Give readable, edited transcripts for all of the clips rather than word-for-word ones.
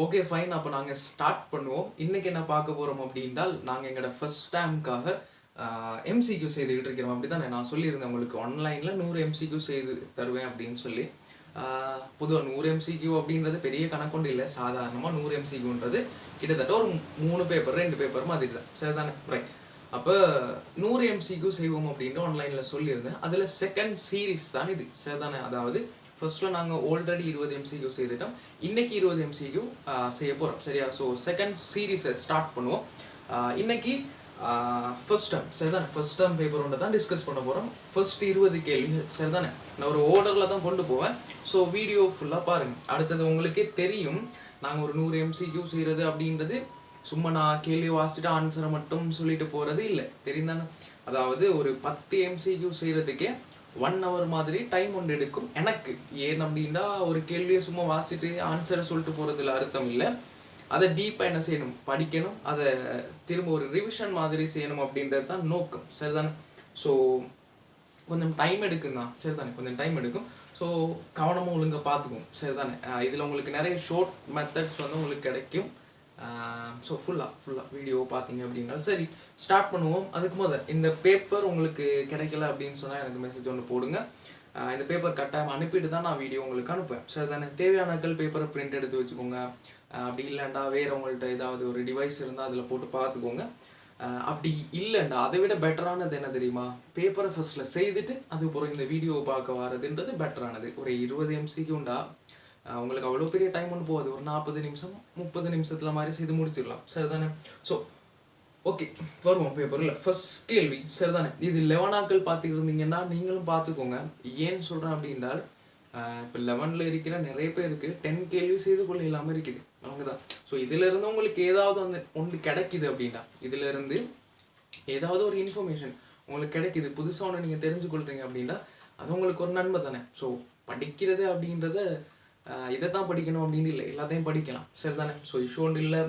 Okay fine. அப்போ நாங்கள் start பண்ணுவோம். இன்றைக்கி என்ன பார்க்க போகிறோம் அப்படின்றால், நாங்கள் எங்களோட ஃபர்ஸ்ட் டைமுக்காக எம்சிக்யூ செய்துக்கிட்டு இருக்கிறோம். அப்படி தானே நான் சொல்லியிருந்தேன் உங்களுக்கு ஆன்லைனில் 100 எம்சிக்யூ செய்து தருவேன் அப்படின்னு சொல்லி. பொதுவாக 100 எம்சிக்யூ அப்படின்றது பெரிய கணக்கொண்டு இல்லை. சாதாரணமாக 100 எம்சிக்யூன்றது கிட்டத்தட்ட ஒரு 3 பேப்பர் 2 பேப்பர் மாதிரி தான். சரி தானே? ரைட். அப்போ 100 எம்சிக்யூ செய்வோம் அப்படின்ட்டு ஆன்லைனில் சொல்லியிருந்தேன். அதில் செகண்ட் சீரீஸ் தான் இது. சரி தானே? அதாவது ஃபர்ஸ்ட்டில் நாங்கள் ஆல்ரெடி 20 எம்சிக்யூ செய்துட்டோம். இன்றைக்கி 20 எம்சிக்யூ செய்ய போகிறோம். சரியா? ஸோ செகண்ட் சீரீஸை ஸ்டார்ட் பண்ணுவோம். இன்றைக்கி ஃபர்ஸ்ட் டேர்ம் சரிதானே? ஃபர்ஸ்ட் டேர்ம் பேப்பர் ஒன்று தான் டிஸ்கஸ் பண்ண போகிறோம். ஃபர்ஸ்ட் 20 கேள்விகள் சரிதானே? நான் ஒரு ஓர்டரில் தான் கொண்டு போவேன். ஸோ வீடியோ ஃபுல்லாக பாருங்கள். அடுத்தது உங்களுக்கே தெரியும், நாங்கள் ஒரு 100 எம்சிக்யூ செய்கிறது அப்படின்றது சும்மா நான் கேள்வி வாசிச்சுட்டு ஆன்சரை மட்டும் சொல்லிட்டு போகிறது இல்லை. தெரியும் தானே? அதாவது ஒரு 10 எம்சிக்யூ செய்கிறதுக்கே 1 hour மாதிரி டைம் ஒன்று எடுக்கும் எனக்கு. ஏன் அப்படின்னா ஒரு கேள்வியை சும்மா வாசிட்டு ஆன்சரை சொல்லிட்டு போகிறதுல அர்த்தம் இல்லை. அதை டீப்பாக என்ன செய்யணும், படிக்கணும், அதை திரும்ப ஒரு ரிவிஷன் மாதிரி செய்யணும் அப்படின்றது தான் நோக்கம். சரிதானே? ஸோ கொஞ்சம் டைம் எடுக்கும் தான். சரிதானே? கொஞ்சம் டைம் எடுக்கும். ஸோ கவனமாக ஒழுங்காக பார்த்துக்கும். சரிதானே? இதில் உங்களுக்கு நிறைய ஷார்ட் மெத்தட்ஸ் வந்து உங்களுக்கு கிடைக்கும். ஸோ ஃபுல்லாக வீடியோ பார்த்தீங்க அப்படின்னா சரி ஸ்டார்ட் பண்ணுவோம். அதுக்கு முதல் இந்த பேப்பர் உங்களுக்கு கிடைக்கல அப்படின்னு சொன்னால் எனக்கு மெசேஜ் ஒன்று போடுங்க. இந்த பேப்பர் கட்டாயம் அனுப்பிட்டு தான் நான் வீடியோ உங்களுக்கு அனுப்புவேன். சரி தானே? தேவையானக்கள் பேப்பரை பிரிண்ட் எடுத்து வச்சுக்கோங்க. அப்படி இல்லைண்டா வேறு உங்கள்கிட்ட ஏதாவது ஒரு டிவைஸ் இருந்தால் அதில் போட்டு பார்த்துக்கோங்க. அப்படி இல்லைண்டா அதை விட பெட்டரானது என்ன தெரியுமா, பேப்பரை ஃபர்ஸ்ட்டில் செய்துட்டு அதுக்கப்புறம் இந்த வீடியோவை பார்க்க வரதுன்றது பெட்டரானது. ஒரு 20 எம்சிக்குண்டா உங்களுக்கு அவ்வளோ பெரிய டைம் ஒன்று போகாது. ஒரு 40 நிமிஷம் 30 நிமிஷத்தில் மாதிரி செய்து முடிச்சிடலாம். சரிதானே? ஸோ ஓகே வருவோம் பேப்பரில். ஃபர்ஸ்ட் கேள்வி சரிதானே? இது 11 பார்த்துக்கிட்டு இருந்தீங்கன்னா நீங்களும் பார்த்துக்கோங்க. ஏன்னு சொல்கிறேன் அப்படின்றால், இப்போ 11ல் இருக்கிற நிறைய பேருக்கு 10 கேள்வி செய்து கொள்ள இல்லாமல் இருக்குது. அவங்க தான். ஸோ இதிலிருந்து உங்களுக்கு ஏதாவது ஒன்று கிடைக்குது அப்படின்னா, இதிலிருந்து ஏதாவது ஒரு இன்ஃபர்மேஷன் உங்களுக்கு கிடைக்குது, புதுசாக ஒன்று நீங்கள் தெரிஞ்சு கொள்றீங்க அப்படின்னா அது உங்களுக்கு ஒரு நன்மை தானே. ஸோ படிக்கிறது அப்படின்றத இதை தான் படிக்கணும் அப்படின்னு இல்லை, எல்லாத்தையும் படிக்கலாம். சரிதானே? ஸோ இஷ்யூ ஒன்று இல்லை.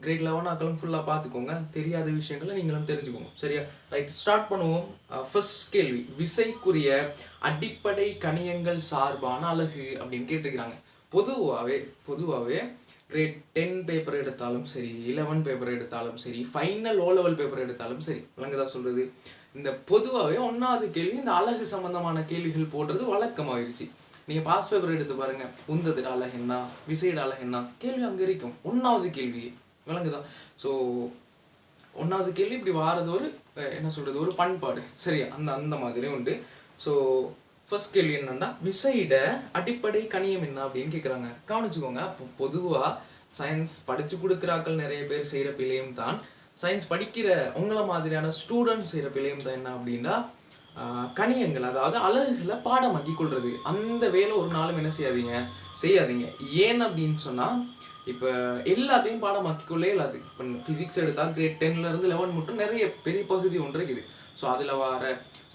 கிரேட் 11 ஃபுல்லாக பார்த்துக்கோங்க. தெரியாத விஷயங்களை நீங்களும் தெரிஞ்சுக்கோங்க. சரியா? ரைட், ஸ்டார்ட் பண்ணுவோம். ஃபர்ஸ்ட் கேள்வி, விசைக்குரிய அடிப்படை கணியங்கள் சார்பான அலகு அப்படின்னு கேட்டுக்கிறாங்க. பொதுவாகவே கிரேட் 10 பேப்பர் எடுத்தாலும் சரி, 11 பேப்பர் எடுத்தாலும் சரி, ஃபைனல் O லெவல் பேப்பர் எடுத்தாலும் சரி, விளங்குதா சொல்கிறது? இந்த பொதுவாகவே 1வது கேள்வி இந்த அலகு சம்பந்தமான கேள்விகள் போடுறது வழக்கமாகிருச்சு. நீங்கள் பாஸ் பேப்பர் எடுத்து பாருங்க, உந்தது அலகு என்ன, விசைட அலகு என்ன, கேள்வி அங்கே இருக்கும். 1வது கேள்வி விளங்குதான். ஸோ 1வது கேள்வி இப்படி வாரது ஒரு என்ன சொல்கிறது, ஒரு பண்பாடு. சரியா? அந்த மாதிரி உண்டு. ஸோ ஃபர்ஸ்ட் கேள்வி என்னன்னா, விசைட அடிப்படை கணியம் என்ன அப்படின்னு கேட்குறாங்க. கவனிச்சுக்கோங்க. அப்போ பொதுவாக சயின்ஸ் படித்து கொடுக்குறாக்கள் நிறைய பேர் செய்கிற பிள்ளையும் தான், சயின்ஸ் படிக்கிற உங்களை மாதிரியான ஸ்டூடெண்ட்ஸ் செய்கிற பிள்ளையும் தான் என்ன அப்படின்னா, கணியங்கள் அதாவது அலகுகளை பாடமாக்கி கொள்வது. அந்த வேலை ஒரு நாளும் என்ன செய்யாதீங்க. ஏன் அப்படின்னு சொன்னால், இப்போ எல்லாத்தையும் பாடமாக்கி கொள்ளே இல்லாது. இப்போ ஃபிசிக்ஸ் எடுத்தால் கிரேட் 10லேருந்து 11 மட்டும் நிறைய பெரிய பகுதி ஒன்று இருக்குது. ஸோ அதில் வர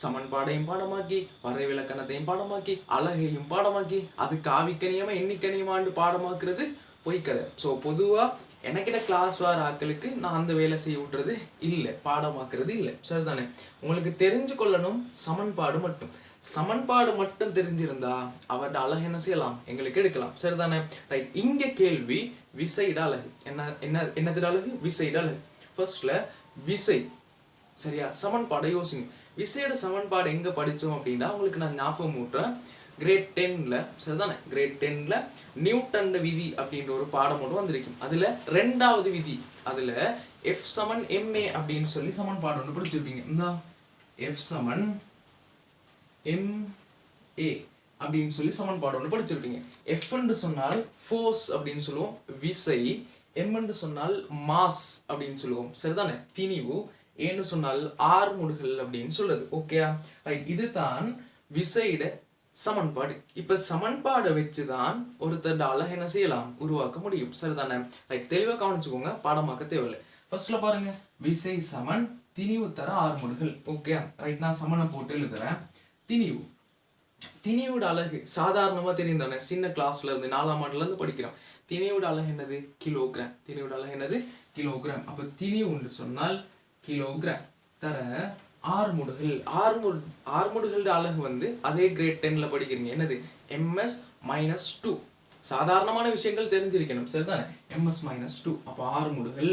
சமன்பாடையும் பாடமாக்கி, வரை விலக்கணத்தையும் பாடமாக்கி, அலகையும் பாடமாக்கி, அதுக்கு ஆவிக்கணியமாக எண்ணிக்கணியமாண்டு பாடமாக்குறது பொய்க்கதை. ஸோ பொதுவாக எனக்கிட்ட கிளாஸ் வார ஆக்களுக்கு நான் அந்த வேலை செய்ய விட்றது இல்லை, பாடமாக்குறது இல்லை. சரிதானே? உங்களுக்கு தெரிஞ்சு கொள்ளணும் சமன்பாடு மட்டும் தெரிஞ்சிருந்தா அவர்கிட்ட அழகு என்ன செய்யலாம், எங்களுக்கு எடுக்கலாம். சரிதானே? ரைட், இங்கே கேள்வி விசைட அலகு என்னது அலகு, விசைட அலகு. ஃபர்ஸ்ட்ல விசை. சரியா? சமன்பாடை யோசிங்க. விசையோட சமன்பாடு எங்க படித்தோம் அப்படின்னா, உங்களுக்கு நான் ஞாபகம் ஊட்டுறேன். கிரேட் 10ல் சரிதானே? கிரேட் 10ல் நியூட்டன் விதி அப்படின்ற ஒரு பாடம் ஒன்று வந்திருக்கும். அதில் 2வது விதி, அதில் F = ma அப்படின்னு சொல்லி சமன்பாடு ஒன்று படிச்சிருப்பீங்க. இந்த F = ma அப்படின்னு சொல்லி சமன்பாடு ஒன்று படிச்சிருப்பீங்க. F என்று சொன்னால் ஃபோர்ஸ் அப்படின்னு சொல்லுவோம், விசை. M என்று சொன்னால் மாஸ் அப்படின்னு சொல்லுவோம். சரிதானே? திணிவு. ஏன்னு சொன்னால் ஆர்முடுகள் அப்படின்னு சொல்லுது. ஓகே ரைட், இதுதான் விசையிட சமன்பாடு. இப்ப சமன்பாடை வச்சுதான் ஒருத்தர் அலகு என்ன செய்யலாம், உருவாக்க முடியும். சரிதானே? ரைட், தெளிவாக கவனிச்சுக்கோங்க, பாடமாக்க தேவையில்லை. ஃபர்ஸ்ட்ல பாருங்க, விசை சமன் திணிவு தர ஆர்முடுகள். ஓகே ரைட், நான் சமனை போட்டு எழுதுறேன். திணிவோட அலகு சாதாரணமா தெரியும் தானே, சின்ன கிளாஸ்ல இருந்து 4ஆம் ஆண்டுல இருந்து படிக்கிறோம். திணிவோட அலகு என்னது, கிலோகிராம். அப்ப திணிவுன்னு சொன்னால் கிலோகிராம் தர ஆர்முடுகள் அலகு வந்து அதே கிரேட் 10ல் படிக்கிறீங்க. என்னது, ms - 2. சாதாரணமான விஷயங்கள் தெரிஞ்சிருக்கணும், சரிதானே? ms மைனஸ் 2, அப்போ 6 முடுகள்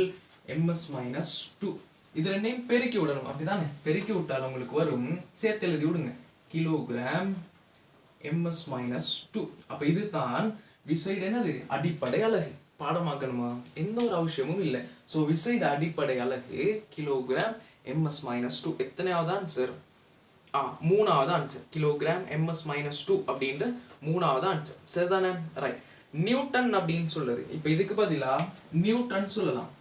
ms மைனஸ் 2, இது ரெண்டையும் பெருக்கி விடணும், அப்படிதானே? பெருக்கி விட்டால் உங்களுக்கு வரும், சேர்த்து எழுதி விடுங்க, கிலோகிராம் ms மைனஸ் 2. அப்போ இதுதான் விசைடு என்னது, அடிப்படை அலகு. பாடமாக்கணுமா? எந்த ஒரு அவசியமும் இல்லை. ஸோ விசைடு அடிப்படை அலகு கிலோகிராம் ms மைனஸ் 2. எத்தனையாவது ஆன்சர்? மூணாவது ஆன்சர். கிலோகிராம் ms மைனஸ் 2 அப்படின்ற மூணாவது ஆன்சர், சரிதானே? ரைட். நியூட்டன் அப்படின்னு சொல்லுது. இப்போ இதுக்கு பதிலா நியூட்டன் சொல்லலாம்.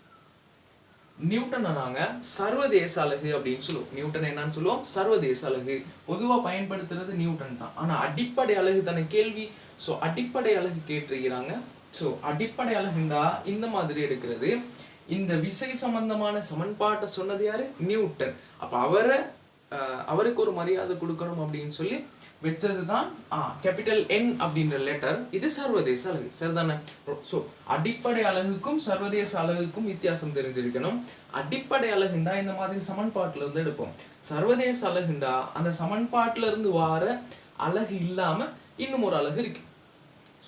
நியூட்டன் நாங்க சர்வதேச அலகு அப்படின்னு சொல்லுவோம். நியூட்டன் என்னன்னு சொல்லுவோம்? சர்வதேச அலகு. பொதுவா பயன்படுத்துறது நியூட்டன் தான். ஆனா அடிப்படை அலகு தானே கேள்வி. ஸோ அடிப்படை அலகு கேட்டிருக்கிறாங்க. ஸோ அடிப்படை அலகுண்டா இந்த மாதிரி எடுக்கிறது. இந்த விசை சம்பந்தமான சமன்பாட்டை சொன்னது யாரு? நியூட்டன். அப்ப அவருக்கு ஒரு மரியாதை கொடுக்கணும் அப்படின்னு சொல்லி வச்சதுதான் கேபிட்டல் N அப்படின்ற லெட்டர். இது சர்வதேச அலகு, சரிதானே? ஸோ அடிப்படை அலகுக்கும் சர்வதேச அலகுக்கும் வித்தியாசம் தெரிஞ்சிருக்கணும். அடிப்படை அலகுண்டா இந்த மாதிரி சமன்பாட்டில இருந்து எடுப்போம். சர்வதேச அலகுண்டா அந்த சமன்பாட்டில இருந்து வார அலகு இல்லாம இன்னும் ஒரு அலகு இருக்கு.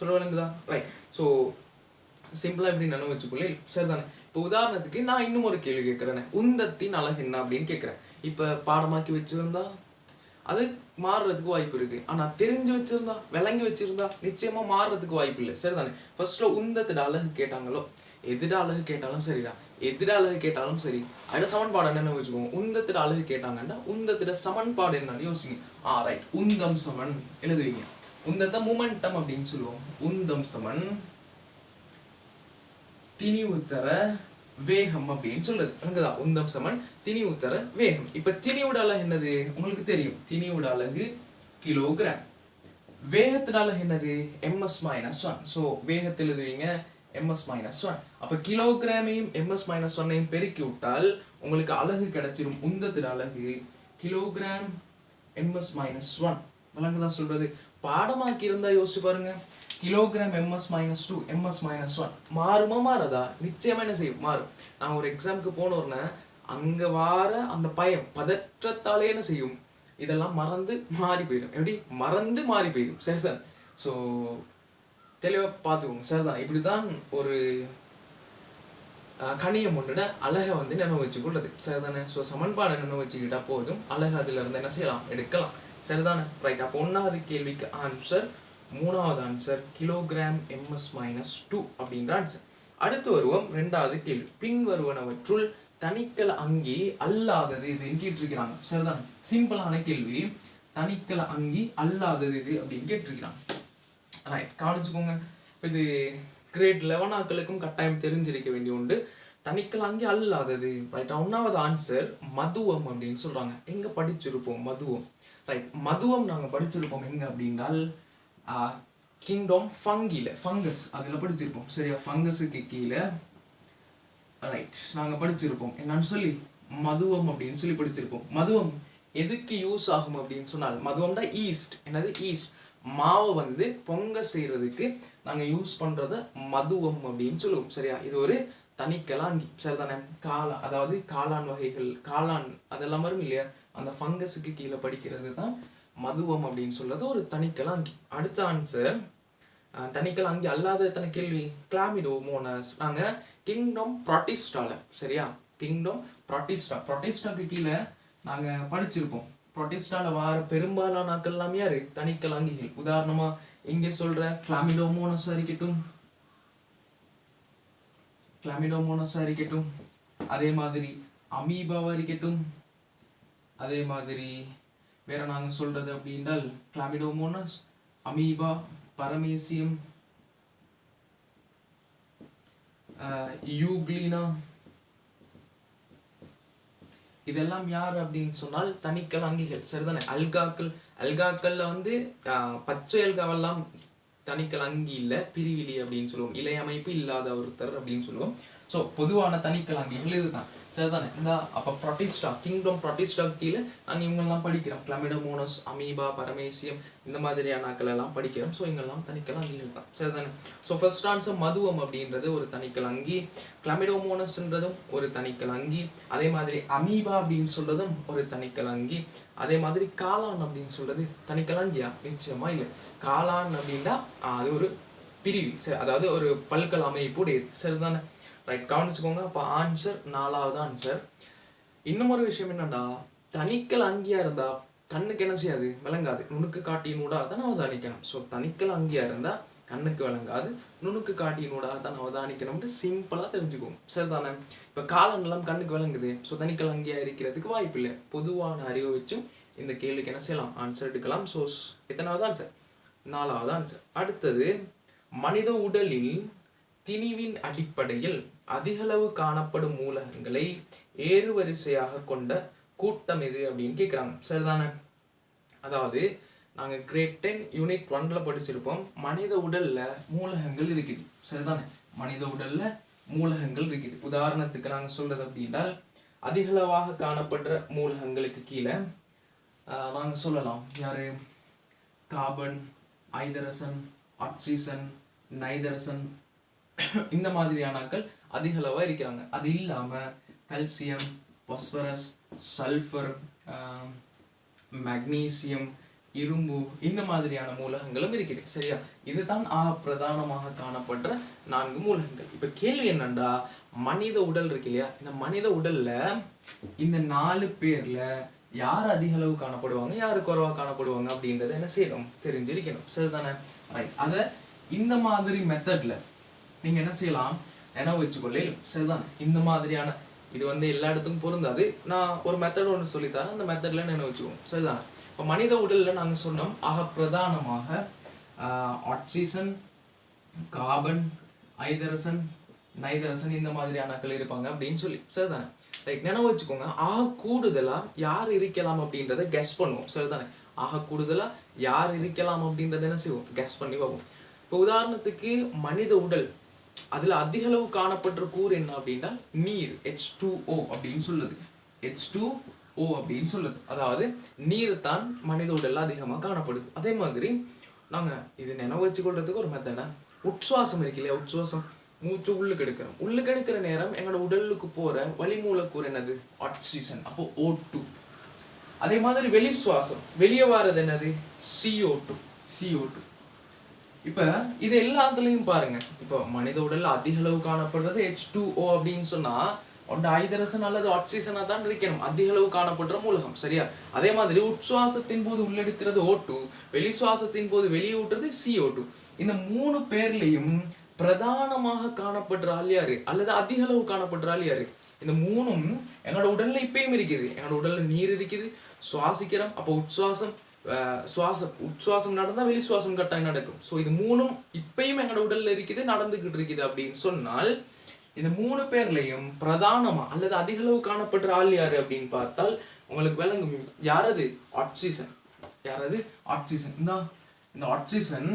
சொல்லுவாங்கதா? ரைட். ஸோ சிம்பிளா இப்படி நினைவு வச்சுக்கொள்ளே, சரிதானே? இப்போ உதாரணத்துக்கு நான் இன்னும் ஒரு கேள்வி கேட்கிறேன். உந்தத்தின் அலகு என்ன அப்படின்னு கேட்கிறேன். இப்ப பாடமாக்கி வச்சிருந்தா அது மாறுறதுக்கு வாய்ப்பு இருக்கு. ஆனா தெரிஞ்சு வச்சிருந்தா, விளங்கி வச்சிருந்தா நிச்சயமா மாறுறதுக்கு வாய்ப்பு இல்லை, சரிதானே? ஃபர்ஸ்ட்ல உந்தத்திட அலகு கேட்டாங்களோ, எதிர அலகு கேட்டாலும் சரிடா, எதிர அலகு கேட்டாலும் சரி, அது சமன்பாடு என்னன்னு வச்சுக்கோங்க. உந்தத்திட அலகு கேட்டாங்கன்னா உந்தத்திட சமன்பாடு என்னன்னு யோசிங்க. ரைட். உந்தம் சமன் எழுதுவீங்க. உந்தத்தை மூமெண்டம் அப்படின்னு சொல்லுவோம். உந்தம் சமன் திணிவுத்தர வேகம் அப்படின்னு சொல்றது. அங்கதான் உந்தம் சமன் திணிவுத்தர வேகம். இப்ப திணிவுட அலகு என்னது உங்களுக்கு தெரியும். திணிவுட அலகு கிலோகிராம். வேகத்திட அலகு என்னது? ms minus 1. ஸோ வேகத்தில் எழுதுவீங்க ms மைனஸ் 1. அப்ப கிலோகிராமையும் ms மைனஸ் 1ஐயும் பெருக்கி விட்டால் உங்களுக்கு அலகு கிடைச்சிடும். உந்தத்திட அலகு கிலோகிராம் ms மைனஸ் 1. விளங்குதான் சொல்றது? பாடமாக்கி இருந்தா யோசிச்சு பாருங்க. Kilogram ms minus 2, ms minus 1 மாறுமா மாறதா? நிச்சயமா என்ன செய்யும்? மாறும். நான் ஒரு எக்ஸாமுக்கு போனோம்னா அங்க வார அந்த பயம் பதற்றத்தாலே என்ன செய்யும்? இதெல்லாம் மறந்து மாறி போயிடும். எப்படி? மறந்து மாறி போயிடும், சரிதான்? ஸோ தெளிவா பார்த்துக்கோங்க, சரிதான்? இப்படிதான் ஒரு கணியம் ஒன்றோட அழகை வந்து நினைவு வச்சுக்கொள்றது, சரிதானே? ஸோ சமன்பாடு நினைவு வச்சுக்கிட்டா போதும், அழகு அதுல இருந்து என்ன செய்யலாம்? எடுக்கலாம், சரிதானே? ரைட். அப்போ 1வது கேள்விக்கு ஆன்சர், 3வது ஆன்சர் கிலோகிராம் ms மைனஸ் 2 அப்படின்ற ஆன்சர். அடுத்து வருவோம் 2வது கேள்வி. பின் வருவனவற்றுள் தனிக்கல அங்கி அல்லாதது இது கேட்டிருக்கிறாங்க, சரிதான்? சிம்பிளான கேள்வி. தனிக்கல அங்கி அல்லாதது இது அப்படின்னு கேட்டிருக்கிறாங்க. ரைட், கவனிச்சுக்கோங்க. இது கிரேட் 11 ஆக்களுக்கும் கட்டாயம் தெரிஞ்சிருக்க வேண்டிய உண்டு. தனிக்கல அங்கி அல்லாதது. ரைட். 1வது ஆன்சர் மதுவம் அப்படின்னு சொல்றாங்க. எங்க படிச்சிருப்போம்? மதுவம். ரைட். மதுவம் நாங்க படிச்சிருப்போம் எங்க அப்படின்னால் கிங்டம் ஃபங்கில, ஃபங்கஸ் அதுல படிச்சிருப்போம், சரியா? ஃபங்கஸுக்கு கீழே ரைட் நாங்க படிச்சிருப்போம் என்னன்னு சொல்லி மதுவம் அப்படின்னு சொல்லி படிச்சிருப்போம். மதுவம் எதுக்கு யூஸ் ஆகும் அப்படின்னு சொன்னால், மதுவம் தான் ஈஸ்ட். என்னது? ஈஸ்ட். மாவை வந்து பொங்க செய்யறதுக்கு நாங்க யூஸ் பண்றத மதுவம் அப்படின்னு சொல்லுவோம், சரியா? இது ஒரு தனிக்கலாங்கி, சரிதானே? அதாவது காளான் வகைகள், காளான் அதெல்லாம் வரும் இல்லையா, அந்த ஃபங்கஸுக்கு கீழே படிக்கிறது தான் மதுவம் அப்படின்னு சொல்றது ஒரு தனிக்கலாங்கி. அடுத்த ஆன்சர் தனிக்கலாங்கி அல்லாத எத்தனை கேள்வி? கிளாமிடோமோனஸ். நாங்க கிங்டம் ப்ராட்டிஸ்டால, சரியா? கிங்டம் ப்ராட்டிஸ்டா, ப்ராட்டிஸ்டாக்கு கீழே நாங்க படிச்சிருப்போம். ப்ராட்டிஸ்டால வார பெரும்பாலான ஆக்கள் எல்லாம் யாரு? தனிக்கலாங்கிகள். உதாரணமா இங்க சொல்ற கிளாமிடோமோனஸ் இருக்கட்டும், கிளாமிடோமோனஸ் இருக்கட்டும், அதே மாதிரி அமீபாவா இருக்கட்டும், அதே மாதிரி வேற நாங்க சொல்றது அப்படின்றால் கிளாமிடோமோனஸ், அமீபா, பரமேசியம், யூக்ளினா, இதெல்லாம் யார் அப்படின்னு சொன்னால் தனிக்கலாங்கிகள், சரிதானே? அல்காக்கள்ல வந்து பச்சை அல்காவெல்லாம் தனிக்கலாங்கி இல்ல, பிரிவிலி அப்படின்னு சொல்லுவோம். இலை அமைப்பு இல்லாத ஒருத்தர் அப்படின்னு சொல்லுவோம். ஸோ பொதுவான தனிக்கலாங்கிகள் இதுதான், சரிதானே? இந்த அப்போ ப்ராட்டிஸ்டா, கிங்டம் ப்ராட்டிஸ்டா கீழே நாங்கள் இவங்கெல்லாம் படிக்கிறோம். கிளாமிடோமோனஸ், அமீபா, பரமேசியம், இந்த மாதிரியான ஆக்கள் எல்லாம் படிக்கிறோம். ஸோ இங்கெல்லாம் தனிக்கலாங்கிகள் தான், சரிதானே? ஸோ ஃபர்ஸ்ட் ஆன்சர் மதுவம் அப்படின்றது ஒரு தனிக்கலாங்கி, கிளாமிடோமோனஸ்ன்றதும் ஒரு தனிக்கலாங்கி, அதே மாதிரி அமீபா அப்படின்னு சொல்றதும் ஒரு தனிக்கலாங்கி, அதே மாதிரி காளான் அப்படின்னு சொல்றது தனிக்கலாங்கியா? நிச்சயமா இல்லை. காளான் அப்படின்னா அது ஒரு பிரிவு. சரி, அதாவது ஒரு பல்கல் அமைப்பு உடையது. சரிதானே? ரைட், கவனிச்சுக்கோங்க. அப்போ ஆன்சர் 4வது ஆன்சர். இன்னும் ஒரு விஷயம் என்னன்னா, தனிக்கல் அங்கியா இருந்தா கண்ணுக்கு என்ன செய்யாது, விளங்காது. நுணுக்கு காட்டியின் ஊடாக தான் அவதானிக்கணும். ஸோ தனிக்கல் அங்கியா இருந்தா கண்ணுக்கு விளங்காது, நுணுக்கு காட்டியின் ஊடாக தான் அவதானிக்கணும்னு சிம்பிளா தெரிஞ்சுக்கோங்க. சரிதானே? இப்போ காலநிலம் கண்ணுக்கு விளங்குது, ஸோ தனிக்கல் அங்கியா இருக்கிறதுக்கு வாய்ப்பு இல்லை. பொதுவான அறிவை வச்சும் இந்த கேள்விக்கு என்ன செய்யலாம், ஆன்சர் எடுக்கலாம். ஸோ எத்தனாவது ஆன்சர், 4வது ஆன்சர். அடுத்தது, மனித உடலில் திணிவின் அடிப்படையில் அதிகளவு காணப்படும் மூலகங்களை ஏறுவரிசையாக கொண்ட கூட்டம் எது அப்படின்னு கேட்குறாங்க. சரிதானே? அதாவது நாங்கள் கிரேட் 10 யூனிட் 1ல படிச்சிருப்போம், மனித உடல்ல மூலகங்கள் இருக்குது. சரிதானே? மனித உடல்ல மூலகங்கள் இருக்குது. உதாரணத்துக்கு நாங்கள் சொல்றது அப்படின்னா, அதிகளவாக காணப்படுற மூலகங்களுக்கு கீழே நாங்கள் சொல்லலாம் யாரு, கார்பன், ஐதரசன், ஆக்சிஜன், நைதரசன், இந்த மாதிரியானாக்கள் அதிகளவா இருக்கிறாங்க. அது இல்லாம கல்சியம், பாஸ்பரஸ், சல்ஃபர், மக்னீசியம், இரும்பு, இந்த மாதிரியான மூலகங்களும் இருக்குது. சரியா? இதுதான் பிரதானமாக காணப்படுற 4 மூலகங்கள். இப்ப கேள்வி என்னன்னா, மனித உடல் இருக்கு இல்லையா, இந்த மனித உடல்ல இந்த 4 பேர்ல யார் அதிக அளவு காணப்படுவாங்க, யாரு குறைவா காணப்படுவாங்க அப்படின்றத என்ன செய்யணும், தெரிஞ்சிருக்கணும். சரிதானே? ரைட், அத இந்த மாதிரி மெத்தட்ல நீங்க என்ன செய்யலாம், நினைவு வச்சுக்கொள்ளும். சரிதான்? இந்த மாதிரியான இது எல்லா இடத்துக்கும் பொருந்தாது. நான் ஒரு மெத்தட் ஒன்று சொல்லித்தரேன், அந்த மெத்தட்ல நினைவு வச்சுக்கோங்க. சரிதான்? இப்போ மனித உடல்ல நாங்கள் சொன்னோம், பிரதானமாக ஆக்சிஜன், கார்பன், ஐதரசன், நைதரசன், இந்த மாதிரியானக்கள் இருப்பாங்க அப்படின்னு சொல்லி. சரிதானே? ரைட், நினைவு வச்சுக்கோங்க. கூடுதலா யார் இருக்கலாம் அப்படின்றத கெஸ் பண்ணுவோம். சரிதானே? கூடுதலா யார் இருக்கலாம் அப்படின்றத என்ன செய்வோம், கெஸ் பண்ணி பார்ப்போம். இப்போ உதாரணத்துக்கு மனித உடல், அதுல அதிக அளவு காணப்படுற கூறு என்ன அப்படின்னா நீர், H2O அப்படின்னு சொல்லுது. H2O அப்படின்னு சொல்லுது. அதாவது நீர் தான் மனித உடல்ல அதிகமா காணப்படுது. அதே மாதிரி நாங்க இது நினைவு வச்சுக்கொள்றதுக்கு ஒரு மெத்தடா, உட்சுவாசம் இருக்கு இல்லையா, உட்சுவாசம், மூச்சு உள்ளுக்கு எடுக்கிறோம். உள்ளுக்கு எடுக்கிற நேரம் எங்களோட உடலுக்கு போற வளிமூலக்கூறு என்னது, ஆக்சிஜன். அப்போ O2. அதே மாதிரி வெளி சுவாசம், வெளியே வாரது என்னது, CO2. இப்ப இது எல்லாத்துலயும் பாருங்க, இப்ப மனித உடல்ல அதிக அளவு காணப்படுறது H2O அப்படின்னு சொன்னா ஒன்று ஐதரசன் அல்லது ஆக்சிஜனா தான் இருக்கணும், அதிக அளவு காணப்படுற மூலகம். சரியா? அதே மாதிரி உட்சுவாசத்தின் போது உள்ளெடுக்கிறது O2, வெளி சுவாசத்தின் போது வெளியே ஊட்டுறது CO2. இந்த 3 பேர்லயும் பிரதானமாக காணப்படுற ஆள் யாரு, அல்லது அதிக அளவு காணப்படுற ஆள் யாரு? இந்த 3ம் எங்களோட உடல்ல இப்பயும் இருக்குது. எங்களோட உடல்ல நீர் இருக்குது, சுவாசிக்கிறோம். அப்போ உட்சுவாசம் நடந்தா வெளி சுவாசம் கட்டாயம் நடக்கும். ஸோ இது 3ம் இப்பயும் எங்களோட உடல்ல இருக்குது, நடந்துகிட்டு இருக்குது அப்படின்னு சொன்னால், இந்த 3 பேர்லையும் பிரதானமா அல்லது அதிக அளவு காணப்படுற ஆள் யாரு அப்படின்னு பார்த்தால் உங்களுக்கு விளங்கும். யாரது, ஆக்சிஜன். யாரது, ஆக்சிஜன். இந்த ஆக்சிஜன்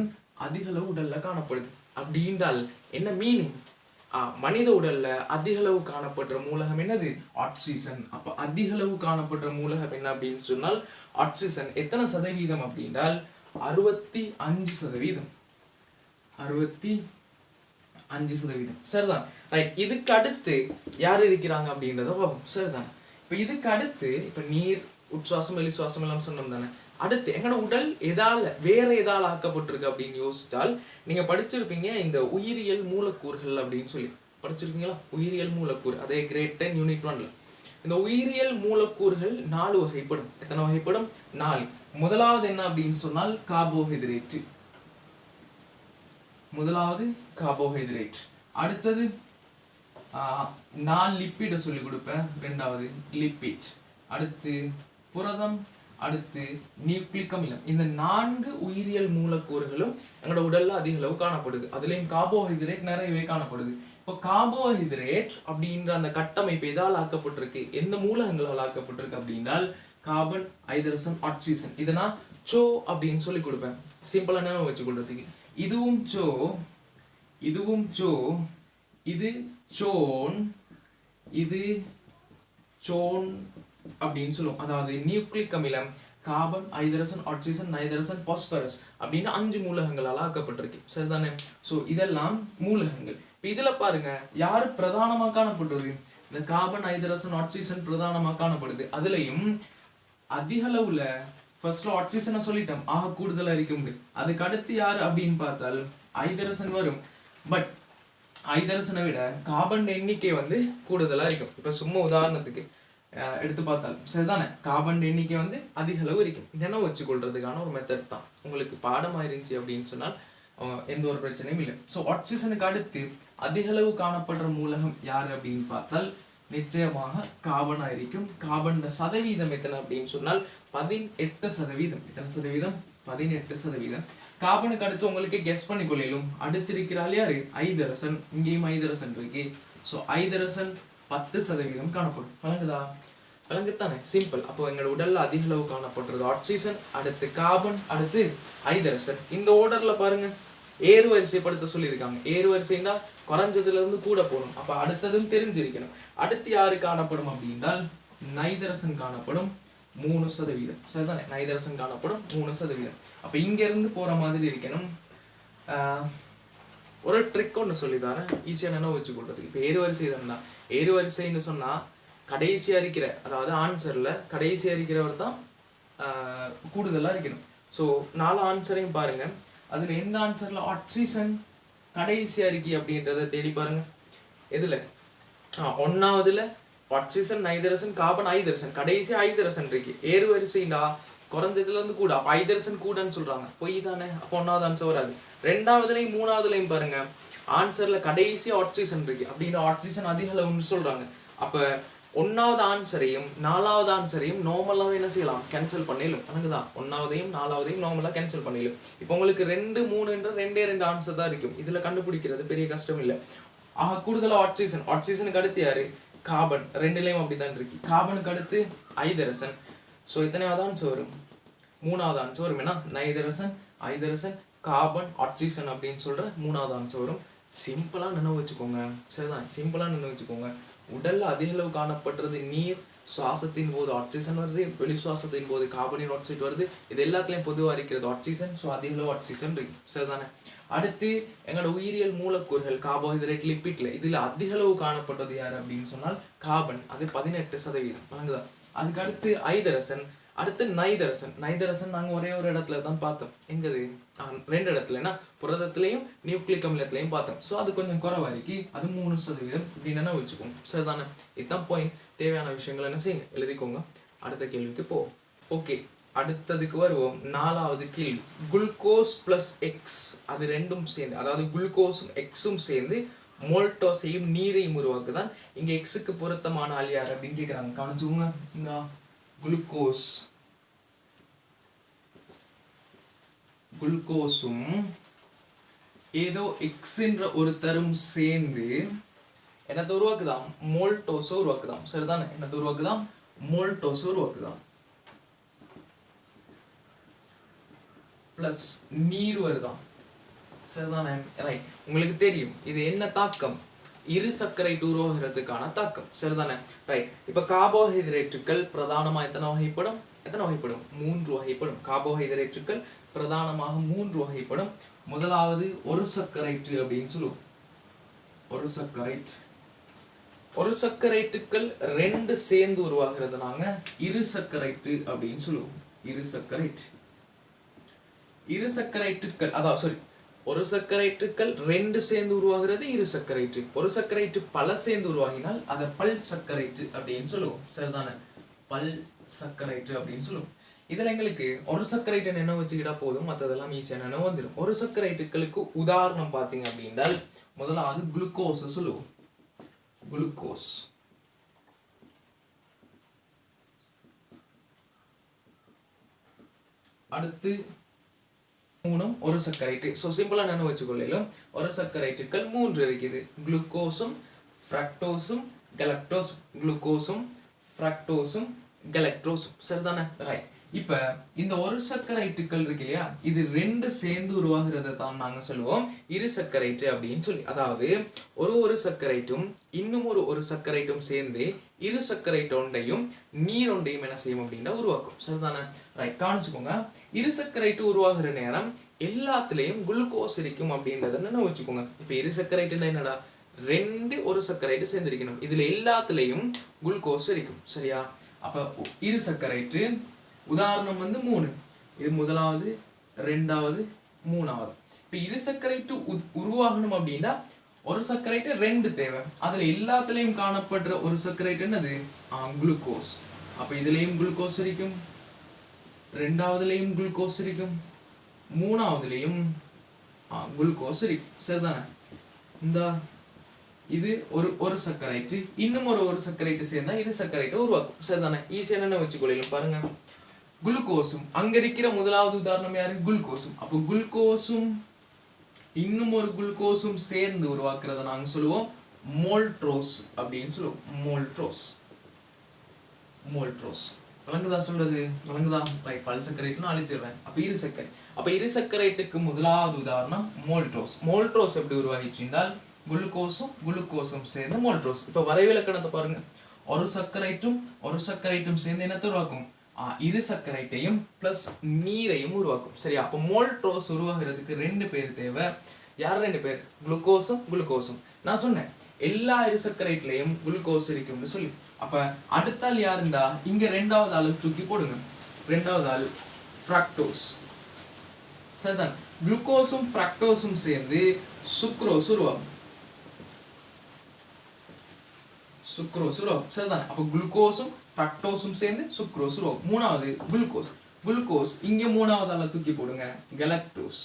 அதிக அளவு உடல்ல காணப்படுது அப்படின்றால் என்ன மீனிங், மனித உடல்ல அதிக அளவு காணப்படுற மூலகம் என்னது, ஆக்சிஜன். அப்ப அதிக அளவு காணப்படுற மூலகம் என்ன அப்படின்னு சொன்னால் ஆக்சிஜன். எத்தனை சதவீதம் அப்படின்றால் 65%. 65%. சரிதான்? ரைட், இதுக்கு அடுத்து யார் இருக்கிறாங்க அப்படின்றத பார்ப்போம். சரிதான்? இப்ப இதுக்கு அடுத்து இப்ப நீர், உட்சுவாசம், வெளி சுவாசம் எல்லாம் சொன்னோம் தானே. அடுத்து எங்களோட உடல் வேற எதால ஆக்கப்பட்டிருக்கு அப்படின்னு யோசிச்சால், நீங்க படிச்சிருப்பீங்க இந்த உயிரியல் மூலக்கூறுகள் அப்படின்னு சொல்லி படிச்சிருக்கீங்களா, உயிரியல் மூலக்கூறு. அதே கிரேட் 10 யூனிட் 1ல இந்த உயிரியல் மூலக்கூறுகள் 4 வகைப்படும். எத்தனை வகைப்படும், 4. முதலாவது என்ன அப்படின்னு சொன்னால் கார்போஹைட்ரேட். அடுத்தது நான் லிப்பிட சொல்லி கொடுப்பேன், 2வது லிப்பிட். அடுத்து புரதம், அடுத்து நியூக்ளிக் அமிலம். இந்த 4 உயிரியல் மூலக்கூறுகளும் எங்களோட உடல்ல அதிக அளவு காணப்படுது. அதுலயும் கார்போஹைட்ரேட் நிறையவே காணப்படுது. இப்போ கார்போஹைட்ரேட் அப்படின்ற அந்த கட்டமைப்பு எதால் ஆக்கப்பட்டிருக்கு, எந்த மூலகங்களால் ஆக்கப்பட்டிருக்கு அப்படின்னால் கார்பன், ஐதரசன், ஆக்சிஜன். இதை நான் சோ அப்படின்னு சொல்லி கொடுப்பேன், சிம்பிளா என்ன வச்சு கொடுறதுக்கு. இதுவும் சோ, இது சோன், இது சோன் அப்படின்னு சொல்லுவோம். அதாவது நியூக்ளிக் அமிலம், கார்பன், ஐதரசன், ஆக்சிஜன், நைதரசன், பாஸ்பரஸ் அப்படின்னு 5 மூலகங்களால் ஆக்கப்பட்டிருக்கு. சரிதானே? ஸோ இதெல்லாம் மூலகங்கள். இதுல பாருங்க யாரு பிரதானமா காணப்படுறது, இந்த கார்பன், ஐதரசன், ஆக்சிஜன் பிரதானமா காணப்படுது. அதுலயும் அதிக அளவுல ஃபர்ஸ்ட்ல ஆக்சிஜனை சொல்லிட்டோம், கூடுதலா இருக்க முடியும். அதுக்கு அடுத்து யாரு அப்படின்னு பார்த்தால் ஐதரசன் வரும். பட் ஐதரசனை விட கார்பன் எண்ணிக்கை வந்து கூடுதலா இருக்கும். இப்ப சும்மா உதாரணத்துக்கு எடுத்து பார்த்தாலும் சரிதானே, கார்பன் எண்ணிக்கை வந்து அதிக அளவு இருக்கும். நினைவு வச்சுக்கொள்றதுக்கான ஒரு மெத்தட் தான். உங்களுக்கு பாடமா இருந்துச்சு அப்படின்னு சொன்னால் எந்த ஒரு பிரச்சனையும் இல்லை. ஸோ ஆக்சிஜனுக்கு அடுத்து அதிக அளவு காணப்படுற மூலகம் யார் அப்படின்னு பார்த்தால் நிச்சயமாக கார்பனா இருக்கும். கார்பன் சதவீதம் எத்தனை அப்படின்னு சொன்னால் 18%. எத்தனை சதவீதம்? 18%. கார்பனுக்கு அடுத்து உங்களுக்கு கெஸ் பண்ணி கொள்ளும் அடுத்து இருக்கிறாள் யாரு? ஐதரசன். இங்கேயும் ஐதரசன் இருக்கு. ஸோ ஐதரசன் 10% காணப்படும். வழங்குதா? வழங்குத்தானே? சிம்பிள். அப்போ எங்களோட உடல்ல அதிக அளவு காணப்படுறது ஆக்சிஜன், அடுத்து கார்பன், அடுத்து ஐதரசன். இந்த ஓர்டர்ல பாருங்க, ஏறு வரிசைப்படுத்த சொல்லியிருக்காங்க. ஏறு வரிசைன்னா குறைஞ்சதுல இருந்து கூட போகணும். அப்ப அடுத்ததும் தெரிஞ்சிருக்கணும். அடுத்து யாரு காணப்படும் அப்படின்னால் நைதரசன் காணப்படும் 3%. சரிதானே? நைதரசன் காணப்படும் 3%. அப்ப இங்க இருந்து போற மாதிரி இருக்கணும். ஒரு ட்ரிக் ஒன்று சொல்லித்தாரேன், ஈஸியா நினைவு வச்சு கொள்றதுக்கு. இப்போ ஏறு வரிசை தானே, ஏறு வரிசைன்னு சொன்னா கடைசியா இருக்கிற, அதாவது ஆன்சர்ல கடைசியா இருக்கிறவர் தான் கூடுதலா இருக்கணும். ஸோ 4 ஆன்சரையும் பாருங்க, அதுல எந்த ஆன்சர்ல ஆக்சிஜன் கடைசியா இருக்கு அப்படின்றத தேடி பாருங்க. எதுல? 1ஆவதுல ஆக்சிஜன், நைதரசன், கார்பன், ஐதரசன். கடைசி ஐதரசன் இருக்கு. ஏறு வரிசைண்டா குறைஞ்சதுல இருந்து கூட. அப்ப ஐதரசன் கூடன்னு சொல்றாங்க, பொய் தானே? அப்போ 1ஆவது ஆன்சர் வராது. 2ஆவதுலையும் 3ஆவதுலையும் பாருங்க, ஆன்சர்ல கடைசி ஆக்சிஜன் இருக்கு அப்படின்ற ஆக்சிஜன் அதிக அளவுன்னு சொல்றாங்க. அப்ப 1ஆவது ஆன்சரையும் 4ஆவது ஆன்சரையும் நார்மலாவே என்ன செய்யலாம்? கேன்சல் பண்ணிடலாம். எனக்குதான் 1ஆவதையும் 4ஆவதையும் நார்மலா கேன்சல் பண்ணிடலாம். இப்போ உங்களுக்கு 2, 3 2 ஆன்சர் தான் இருக்கும். இதுல கண்டுபிடிக்கிறது பெரிய கஷ்டம் இல்லை. ஆக கூடுதலா ஆக்சிஜன். ஆக்சிஜனுக்கு அடுத்து யாரு? கார்பன். 2லையும் அப்படிதான் இருக்கு. கார்பனுக்கு அடுத்து ஐதரசன். ஸோ எத்தனையாவது ஆன்சர் வரும்? 3ஆவது ஆன்சர் வரும். ஏன்னா நைதரசன், ஐதரசன், கார்பன், ஆக்சிஜன் அப்படின்னு சொல்ற 3ஆவது ஆன்சர் வரும். சிம்பிளா நினைவு வச்சுக்கோங்க. சரிதான்? சிம்பிளா நினைவு வச்சுக்கோங்க. உடல்ல அதிக அளவு காணப்படுறது நீர். சுவாசத்தின் போது ஆக்சிஜன் வருது, வெளி சுவாசத்தின் போது கார்பன் டை ஆக்சைடு வருது. இது எல்லாத்துலயும் பொதுவா இருக்கிறது ஆக்சிஜன். ஸோ அதிக அளவு ஆக்சிஜன் இருக்கு. சரிதானே? அடுத்து எங்களோட உயிரியல் மூலக்கூறுகள் கார்போஹைட்ரேட், லிப்பிட்ல இதுல அதிக அளவு காணப்படுறது யாரு அப்படின்னு சொன்னால் கார்பன். அது 18%. வழங்குதா? அதுக்கு அடுத்து ஐதரசன், அடுத்து நைதரசன். நைதரசன் நாங்க ஒரே ஒரு இடத்துல தான் பார்த்தோம். எங்கது? 2 இடத்துலன்னா புரதத்திலையும் நியூக்ளிக் அமிலத்திலையும் பார்த்தோம். ஸோ அது கொஞ்சம் குறைவா இருக்கு. அது 3% அப்படின்னு வச்சுக்கோங்க. சரிதானே? இதுதான் பாயிண்ட். தேவையான விஷயங்கள் என்ன செய்யுங்க, எழுதிக்கோங்க. அடுத்த கேள்விக்கு போ. ஓகே, அடுத்ததுக்கு வருவோம். 4ஆவது கேள்வி. குளுக்கோஸ் பிளஸ் எக்ஸ், அது ரெண்டும் சேர்ந்து, அதாவது குளுக்கோஸும் எக்ஸும் சேர்ந்து மோல்டோஸையும் நீரையும் உருவாக்குதான். இங்க எக்ஸுக்கு பொருத்தமான ஆள் யார் அப்படின்னு கேட்குறாங்க. கவனிச்சுக்கோங்க. இந்த குளுக்கோஸும் ஏதோ எக்ஸ் என்ற ஒரு தரும் சேர்ந்து என்னத்தை உருவாக்குதான்? மோல்டோஸை உருவாக்குதான். சரிதானே? என்னத்தை உருவாக்குதான்? மோல்டோஸை உருவாக்குதான். பிளஸ் நீர் வருதான். சரிதானே? ரைட். உங்களுக்கு தெரியும் இது என்ன தாக்கம்? இரு சர்க்கரைட் உருவாகிறதுக்கான தாக்கம். சரிதானே? ரைட். இப்ப கார்போஹைட்ரேட்டுகள் பிரதானமா எத்தனை வகைப்படும்? 3 வகைப்படும். கார்போஹைட்ரேட்டுகள் பிரதானமாக 3 வகைப்படும். முதலாவது ஒரு சர்க்கரைட்டு அப்படின்னு சொல்லுவோம். ஒரு சர்க்கரைட்டுகள் 2 சேர்ந்து உருவாகிறது நாங்க இரு சர்க்கரைட்டு அப்படின்னு சொல்லுவோம். இரு சர்க்கரைட்டுகள், அதாவது சாரி, ஒரு சர்க்கரைட்டுகள் 2 சேர்ந்து உருவாகிறது இரு சர்க்கரைட்டு. ஒரு சர்க்கரைட்டு பல சேர்ந்து உருவாகினால் அதை பல் சர்க்கரைட்டு அப்படின்னு சொல்லுவோம். சரிதானே? பல் சர்க்கரைட்டு அப்படின்னு சொல்லுவோம். இதுல எங்களுக்கு ஒரு சர்க்கரைட்டு என்ன வச்சுக்கிட்டா போதும், மற்றதெல்லாம் ஈஸியா நினைவு வந்துடும். ஒரு சர்க்கரைட்டுகளுக்கு உதாரணம் பார்த்தீங்க அப்படின்னால் முதலாவது குளுக்கோஸ் சொல்லுவோம். குளுக்கோஸ். அடுத்து 3 ஒரு சர்க்கரைட்டு. ஸோ சிம்பிளா நினைவு வச்சுக்கொள்ளும். ஒரு சர்க்கரைட்டுகள் 3 இருக்குது. குளுக்கோஸும் ஃப்ரக்டோஸும் கலக்டோஸும். குளுக்கோஸும் ஃப்ரக்டோஸும் கலக்டோஸும். சரிதானே? ரைட். இப்ப இந்த ஒரு சர்க்கரைட்டுகள் இருக்கு இல்லையா, இது 2 சேர்ந்து உருவாகிறத தான் நாங்க சொல்லுவோம் இரு சர்க்கரைட்டு அப்படின்னு சொல்லி. அதாவது ஒரு சர்க்கரைட்டும் இன்னும் ஒரு சர்க்கரைட்டும் சேர்ந்து இரு சர்க்கரைட் ஒன்றையும் நீர் ஒன்றையும் என்ன செய்யும் அப்படின்னா உருவாக்கும். சரிதானே? ரைட். காணிச்சுக்கோங்க. இரு சர்க்கரைட்டு உருவாகிற நேரம் எல்லாத்துலயும் குளுக்கோஸ் இருக்கும் அப்படின்றத என்ன வச்சுக்கோங்க. இப்ப இரு சர்க்கரைட்டுன்னா என்னடா? 2 ஒரு சர்க்கரைட்டு சேர்ந்திருக்கணும். இதுல எல்லாத்துலயும் குளுக்கோஸ் இருக்கும். சரியா? அப்ப இரு சர்க்கரைட்டு உதாரணம் 3. இது முதலாவது, 2வது, 3வது. இப்போ இருசக்கரைட்டு உருவாகணும் அப்படின்னா ஒரு சர்க்கரைட்டு 2 தேவை. அதுல எல்லாத்துலயும் காணப்படுற ஒரு சர்க்கரைட்டு என்னது? குளுக்கோஸ். அப்ப இதுலயும் குளுக்கோஸ் இருக்கும், ரெண்டாவதுலயும் குளுக்கோஸ் இருக்கும், மூணாவதுலயும் குளுக்கோஸ் இருக்கும். சரிதானே? இந்த இது ஒரு சர்க்கரைட்டு இன்னும் ஒரு சர்க்கரைட்டு சேர்ந்தா இது சர்க்கரைட்டு உருவாக்கும். சரிதானே? ஈஸியா என்ன வச்சுக்கொள்ளலாம் பாருங்க. குளுக்கோஸும் அங்க இருக்கிற முதலாவது உதாரணம் யாரு? குளுக்கோஸும். அப்போ குளுக்கோஸும் இன்னும் ஒரு குளுக்கோஸும் சேர்ந்து உருவாக்குறத நாங்க சொல்லுவோம் மோல்ட்ரோஸ் அப்படின்னு சொல்லுவோம். மோல்ட்ரோஸ் விளங்குதா சொல்றது? விளங்குதா? ரைட். பல் சர்க்கரைட்டுன்னு அழிச்சிடுறேன். அப்ப இரு சர்க்கரைட்டுக்கு முதலாவது உதாரணம் மோல்ட்ரோஸ் எப்படி உருவாகிச்சு என்றால் குளுக்கோஸும் சேர்ந்து மோல்ட்ரோஸ். இப்ப வரைவிலக்கணத்தை பாருங்க. ஒரு சர்க்கரைட்டும் சேர்ந்து என்னத்தை உருவாக்கும்? இரு சர்க்கரைட்டையும் பிளஸ் நீரையும் உருவாக்கும். சரியா? அப்போ மோல்ட்ரோஸ் உருவாகிறதுக்கு 2 பேர் தேவை. யார் 2 பேர்? குளுக்கோஸும். நான் சொன்னேன் எல்லா இரு சர்க்கரைட்லயும் குளுக்கோஸ் இருக்கும்னு சொல்லி. அப்ப அடுத்த ஆள் யாருண்டா? இங்க 2வது ஆளு தூக்கி போடுங்க. 2வது ஆள் ஃப்ரக்டோஸ். சரிதான்? குளுக்கோஸும் ஃப்ரக்டோஸும் சேர்ந்து சுக்ரோஸ் உருவாகும். சரிதான்? அப்ப குளுக்கோஸும் ஃப்ரக்டோஸும் சேர்ந்து சுக்ரோஸ் உருவாகும். மூணாவது குளுக்கோஸ் இங்க 3வது ஆள தூக்கி போடுங்க, கலக்டோஸ்.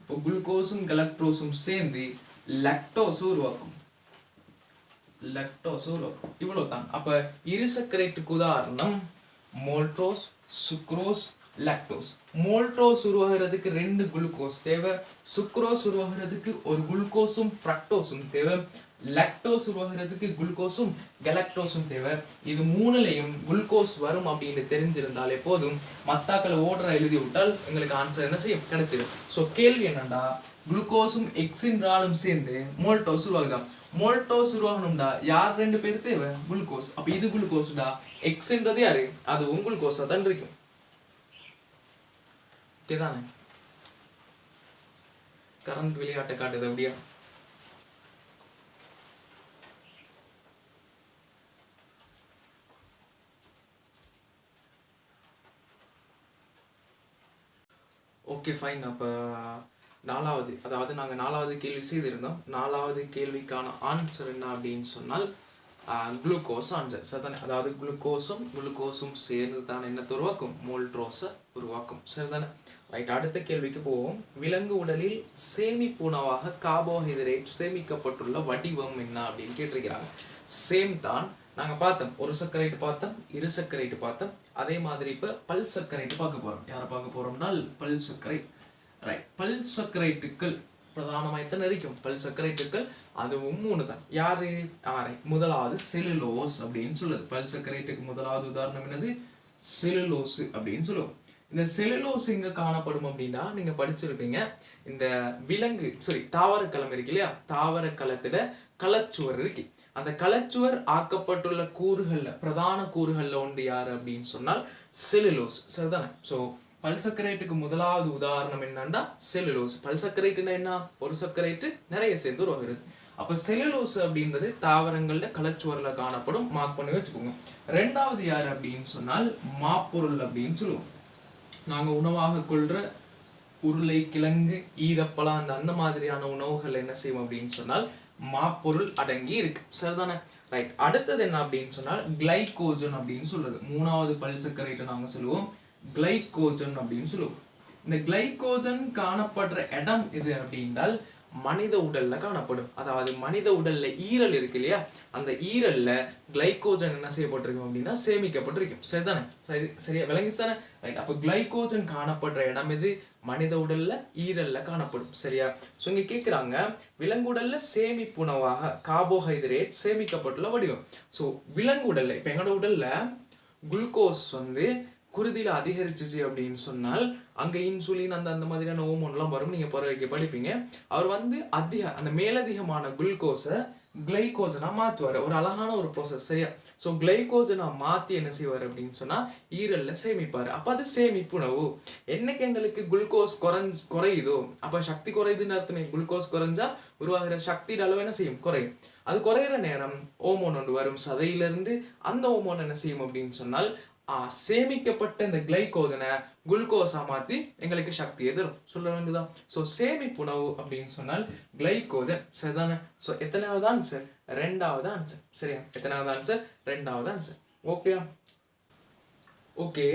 இப்போ குளுக்கோஸும் கலக்டோஸும் சேர்ந்து லக்டோஸ் உருவாக்கும். இவ்வளவுதான். அப்ப இரு சர்க்கரைட்டுக்கு உதாரணம் மோல்ட்ரோஸ், சுக்ரோஸ், லக்டோஸ். மோல்ட்ரோஸ் உருவாகிறதுக்கு 2 குளுக்கோஸ் தேவை. சுக்ரோஸ் உருவாகிறதுக்கு ஒரு குளுக்கோஸும் ஃப்ரக்டோஸும் தேவை. லக்டோஸ் உருவாகிறதுக்கு குளுக்கோஸும் கலக்டோஸும் தேவை. இது 3லயும் குளுக்கோஸ் வரும் அப்படின்னு தெரிஞ்சிருந்தாலே போதும். மத்தாக்களை ஓர்டரா எழுதி விட்டால் எங்களுக்கு ஆன்சர் என்ன செய்யும்? கிடைச்சிடும். ஸோ கேள்வி என்னண்டா, குளுக்கோஸும் எக்ஸின்றாலும் சேர்ந்து மோல்டோஸ் உருவாகுதான். மோல்டோஸ் உருவாகணும்டா யார் 2 பேர் தேவை? குளுக்கோஸ். அப்ப இது குளுக்கோஸ்டா, எக்ஸ்ன்றது யாரு? அதுவும் குளுக்கோஸா தான் இருக்கும். ஓகேதானே? கரண்ட் விளையாட்டை காட்டுது அப்படியா? Okay fine. அப்போ 4வது, அதாவது நாங்கள் 4வது கேள்வி செய்திருந்தோம். 4வது கேள்விக்கான ஆன்சர் என்ன அப்படின்னு சொன்னால் குளுக்கோஸ் ஆன்சர். சரிதானே? அதாவது குளுக்கோஸும் சேர்ந்து தான் என்ன உருவாக்கும்? மோல்ட்ரோஸை உருவாக்கும். சரிதானே? ரைட். அடுத்த கேள்விக்கு போவோம். விலங்கு உடலில் சேமிப்பு உணவாக கார்போஹைட்ரேட் சேமிக்கப்பட்டுள்ள வடிவம் என்ன அப்படின்னு கேட்டிருக்கிறாங்க. சேம் தான். நாங்கள் பார்த்தோம், ஒரு சர்க்கரைட்டு பார்த்தோம், இரு சர்க்கரைட்டு பார்த்தோம். அதே மாதிரி இப்போ பல் சர்க்கரைட்டு பார்க்க போகிறோம். யாரை பார்க்க போகிறோம்னால் பல் சர்க்கரை. ரைட். பல் சர்க்கரைட்டுக்கள் பிரதானமாக எத்தனை இருக்கும்? பல் சர்க்கரைட்டுக்கள் அதுவும் 3 தான். யாரு? முதலாவது செல்லுலோஸ் அப்படின்னு சொல்லுது. பல் சர்க்கரைட்டுக்கு முதலாவது உதாரணம் என்னது? செல்லுலோஸ் அப்படின்னு சொல்லுவோம். இந்த செல்லுலோஸ் எங்க காணப்படும் அப்படின்னா, நீங்க படிச்சிருப்பீங்க, இந்த தாவரக்களம் இருக்கு இல்லையா? தாவரக்களத்துல களச்சுவர் இருக்கு. அந்த களச்சுவர் ஆக்கப்பட்டுள்ள கூறுகள்ல பிரதான கூறுகள்ல ஒன்று யாரு அப்படின்னு சொன்னால் செல்லுலோஸ். சரிதானே? ஸோ பல்சக்கரைட்டுக்கு முதலாவது உதாரணம் என்னன்னா செல்லுலோஸ். பல்சக்கரைட்டுனா என்ன? ஒரு சர்க்கரைட்டு நிறைய சேர்ந்து உருவாகிறது. அப்ப செல்லுலோஸ் அப்படின்றது தாவரங்கள்ல களச்சுவர்ல காணப்படும். மார்க் பண்ணி வச்சுக்கோங்க. 2வது யாரு அப்படின்னு சொன்னால் மாப்பொருள் அப்படின்னு சொல்லுவோம். நாங்க உணவாக கொள்ற உருளை, கிழங்கு, ஈரப்பழம் அந்த மாதிரியான உணவுகள் என்ன செய்வோம் அப்படின்னு சொன்னால் மாப்பொருள் அடங்கி இருக்கு. சரிதானே? ரைட். அடுத்தது என்ன அப்படின்னு சொன்னால் கிளைகோஜன் அப்படின்னு சொல்றது. 3வது பல்சக்கரைட்டை நாங்க சொல்லுவோம் கிளைகோஜன் அப்படின்னு சொல்லுவோம். இந்த கிளைகோஜன் காணப்படுற இடம் எது அப்படின்றால் மனித உடல்ல காணப்படும். அதாவது மனித உடல்ல ஈரல் இருக்கு இல்லையா? அந்த ஈரல்ல கிளைகோஜன் என்ன செய்யப்பட்டிருக்கும் அப்படின்னா சேமிக்கப்பட்டிருக்கும். சரிதானே? சரியா விளங்கிச்சானே? ரைட். அப்போ கிளைகோஜன் காணப்படுற இடம் எது? மனித உடல்ல ஈரல்ல காணப்படும். சரியா? ஸோ இங்க கேட்குறாங்க, விலங்குடல்ல சேமிப்புணவாக கார்போஹைட்ரேட் சேமிக்கப்பட்டுள்ள வடிவம். ஸோ விலங்குடல்ல இப்போ எங்களோட உடல்ல குளுக்கோஸ் குருதியில அதிகரிச்சிச்சு அப்படின்னு சொன்னால் அங்க இன்சுலின் அந்த மாதிரியான ஹோமோன்லாம் வரும். நீங்க படிப்பீங்க. அவர் அந்த மேலதிகமான குளுக்கோஸை கிளைகோஜனா மாற்றுவார். ஒரு அழகான ஒரு ப்ராசஸ். சரியா? ஸோ கிளைகோஜனா மாற்றி என்ன செய்வார் அப்படின்னு சொன்னா ஈரல்ல சேமிப்பார். அப்ப அது சேமிப்புணவு. என்னைக்கு எங்களுக்கு குளுக்கோஸ் குறையுதோ அப்ப சக்தி குறையுதுன்னு அர்த்தமே. குளுக்கோஸ் குறைஞ்சா உருவாகிற சக்தியோட அளவு என்ன செய்யும்? குறையும். அது குறையிற நேரம் ஹோமோன் ஒன்று வரும் சதையிலிருந்து. அந்த ஹோமோன் என்ன செய்யும் அப்படின்னு சொன்னால் சேமிக்கப்பட்ட இந்த கிளைகோஜனை குளுக்கோஸா மாற்றி எங்களுக்கு சக்தியை தரும். சொல்லுவாங்க தான். ஸோ சேமிப்புணவு அப்படின்னு சொன்னால் கிளைகோஜன். சரிதானே? ஸோ எத்தனாவது ஆன்சர்? ரெண்டாவது ஆன்சர். சரியா? எத்தனாவது ஆன்சர்? ரெண்டாவது ஆன்சர். Okay okay.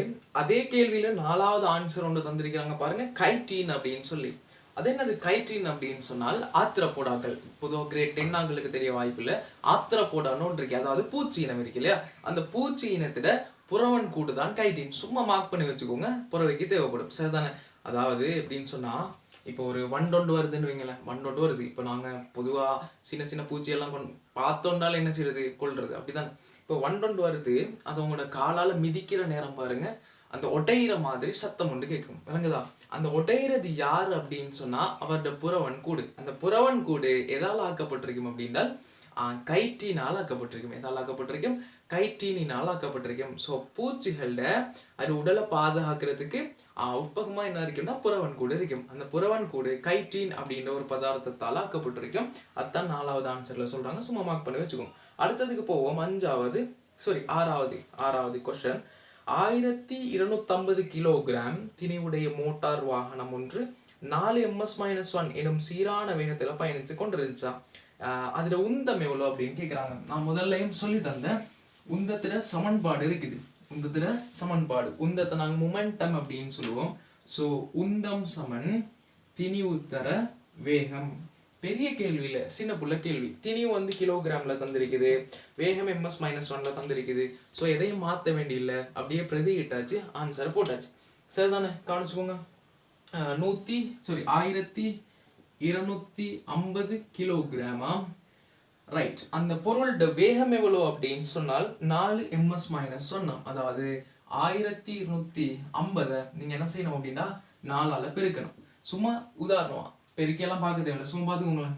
அதே கேள்வியில நாலாவது ஆன்சர் ஒன்று தந்திருக்கிறாங்க பாருங்க, கைட்டீன் அப்படின்னு சொல்லி. அது என்னது கைட்டீன் அப்படின்னு சொன்னால் ஆத்திரப்போடாக்கள். பொதுவாக கிரேட் 10 ஆங்களுக்கு தெரிய வாய்ப்பு இல்லை. ஆத்திரப்போடான்னு ஒன்று இருக்கு, அதாவது பூச்சி இனம் இருக்கு இல்லையா, அந்த பூச்சி இனத்திட புறவன் கூடு தான் கைட்டீன். சும்மா மார்க் பண்ணி வச்சுக்கோங்க, புறவைக்கு தேவைப்படும். சரிதானே? அதாவது எப்படின்னு சொன்னா, இப்போ ஒரு வண்டொண்டு வருதுன்னு வைங்களேன், வண்டொண்டு வருது. இப்போ நாங்கள் பொதுவாக சின்ன சின்ன பூச்சியெல்லாம் பார்த்தோண்டாலும் என்ன செய்யறது, கொள்றது, அப்படிதான். இப்போ வண்டொண்டு வருது, அது உங்களோட காலால் மிதிக்கிற நேரம் பாருங்க, அந்த ஒட்டையிற மாதிரி சத்தம் ஒன்று கேட்கும். விளங்குதா? அந்த ஒட்டையிறது யார் அப்படின்னு சொன்னா அவரோட புறவன் கூடு. அந்த புறவன் கூடு எதால் ஆக்கப்பட்டிருக்கும் அப்படின்னால் கைட்டீனால் ஆக்கப்பட்டிருக்கும். எதால் ஆக்கப்பட்டிருக்கும்? கைட்டீனினால் ஆக்கப்பட்டிருக்கும். ஸோ பூச்சிகளோட அது உடலை பாதுகாக்கிறதுக்கு உட்பகமா என்ன இருக்கும்னா புறவன் கூடு இருக்கும். அந்த புறவன் கூடு கைட்டீன் அப்படின்ற ஒரு பதார்த்தத்தால் ஆக்கப்பட்டிருக்கும். அதுதான் நாலாவது ஆன்சர்ல சொல்றாங்க. சும்மா மார்க் பண்ணி வச்சுக்கோங்க. அடுத்ததுக்கு போவோம். ஆறாவது கொஸ்டின். 1250 கிலோகிராம் திணிவுடைய மோட்டார் வாகனம் ஒன்று 4 ms-1 எனும் சீரான வேகத்துல பயணித்து கொண்டிருந்துச்சா? அதுல உந்தம் எவ்வளோ அப்படின்னு கேட்குறாங்க. நான் முதல்லையும் சொல்லி தந்தேன், உந்தத்துல சமன்பாடு இருக்குது. உந்தத்துல சமன்பாடு, உந்தத்தை நாங்கள் மொமெண்டம் அப்படின்னு சொல்லுவோம். ஸோ உந்தம் சமன் திணிவுத்தர வேகம். பெரிய கேள்வி இல்லை, சின்ன புள்ள கேள்வி. திணிவு வந்து கிலோகிராம்ல தந்திருக்குது, வேகம் ms-1ல தந்திருக்குது. ஸோ எதையும் மாற்ற வேண்டியில்லை, அப்படியே பிரதியிட்டாச்சு, ஆன்சர் போட்டாச்சு. சரிதானே? கவனிச்சுக்கோங்க. 1250 கிலோகிராமா? ரைட். அந்த பொருளோட வேகம் எவ்வளோ அப்படின்னு சொன்னால் 4 ms-1. அதாவது 1250 நீங்க என்ன செய்யணும் அப்படின்னா 4ஆல பெருக்கணும். சும்மா உதாரணமா பெருக்கியெல்லாம் பார்க்க தேவையில்லை, சும்மா பார்த்துக்கோங்களேன்.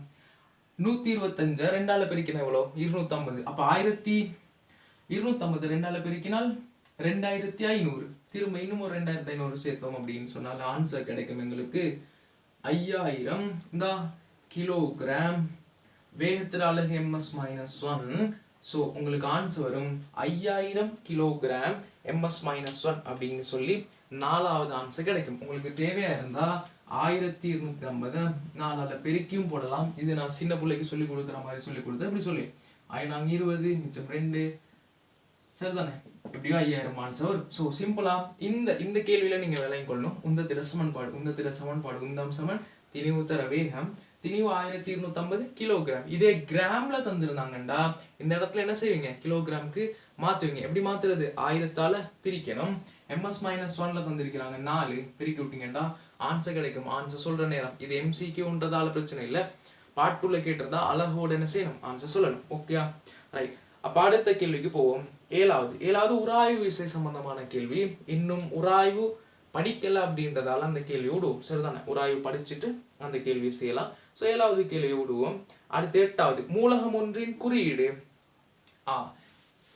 125 2ஆல பெருக்கினா எவ்வளோ? 250. அப்போ 1250 2ஆல பெருக்கினால் 2500. திரும்ப இன்னும் ஒரு 2500 சேர்த்தோம் அப்படின்னு சொன்னால் ஆன்சர் கிடைக்கும் எங்களுக்கு 5000 கிலோகிராம். வேகத்தில் அலகு ms-1. ஸோ உங்களுக்கு ஆன்சர் வரும் 5000 கிலோகிராம் ms-1 அப்படின்னு சொல்லி நாலாவது ஆன்சர் கிடைக்கும். உங்களுக்கு தேவையா இருந்தா 1250 4ஆல பெருக்கியும் போடலாம். இது நான் சின்ன பிள்ளைக்கு சொல்லி கொடுக்குற மாதிரி சொல்லி கொடுத்தேன். இப்படி சொல்லி நாங்க 20 மிச்சம் 2. சரிதானே? எப்படியோ 5000 ஆன்சர் வரும். ஸோ சிம்பிளா இந்த கேள்வியில நீங்க விலையும் கொள்ளணும். உந்தத்திட சமன்பாடு உந்தம் சமன் திணிவுத்தர வேகம், திணிவு 1250 கிலோகிராம். இதே கிராம்ல தந்திருந்தாங்கண்டா இந்த இடத்துல என்ன செய்வீங்க? கிலோகிராமுக்கு மாத்துவீங்க. எப்படி மாத்துறது? 1000ஆல பிரிக்கணும். ms-1ல தந்திருக்கிறாங்க 4, பிரிக்கி விட்டீங்கடா ஆன்சர் கிடைக்கும். ஆன்சர் சொல்ற நேரம் இது MCQன்றதால பிரச்சனை இல்லை. பார்ட் 2ல கேட்டிருந்தா அழகோட என்ன செய்யணும்? ஆன்சர் சொல்லணும். Okay right. அப்ப அடுத்த கேள்விக்கு போவோம். ஏழாவது உராய்வு விசை சம்பந்தமான கேள்வி. இன்னும் உராய்வு படிக்கல அப்படின்றதால அந்த கேள்வி விடுவோம். சரிதானே? உராய்வு படிச்சுட்டு அந்த கேள்வி செய்யலாம். ஸோ 7வது கேள்வியை விடுவோம். அடுத்து 8வது மூலகம் ஒன்றின் குறியீடு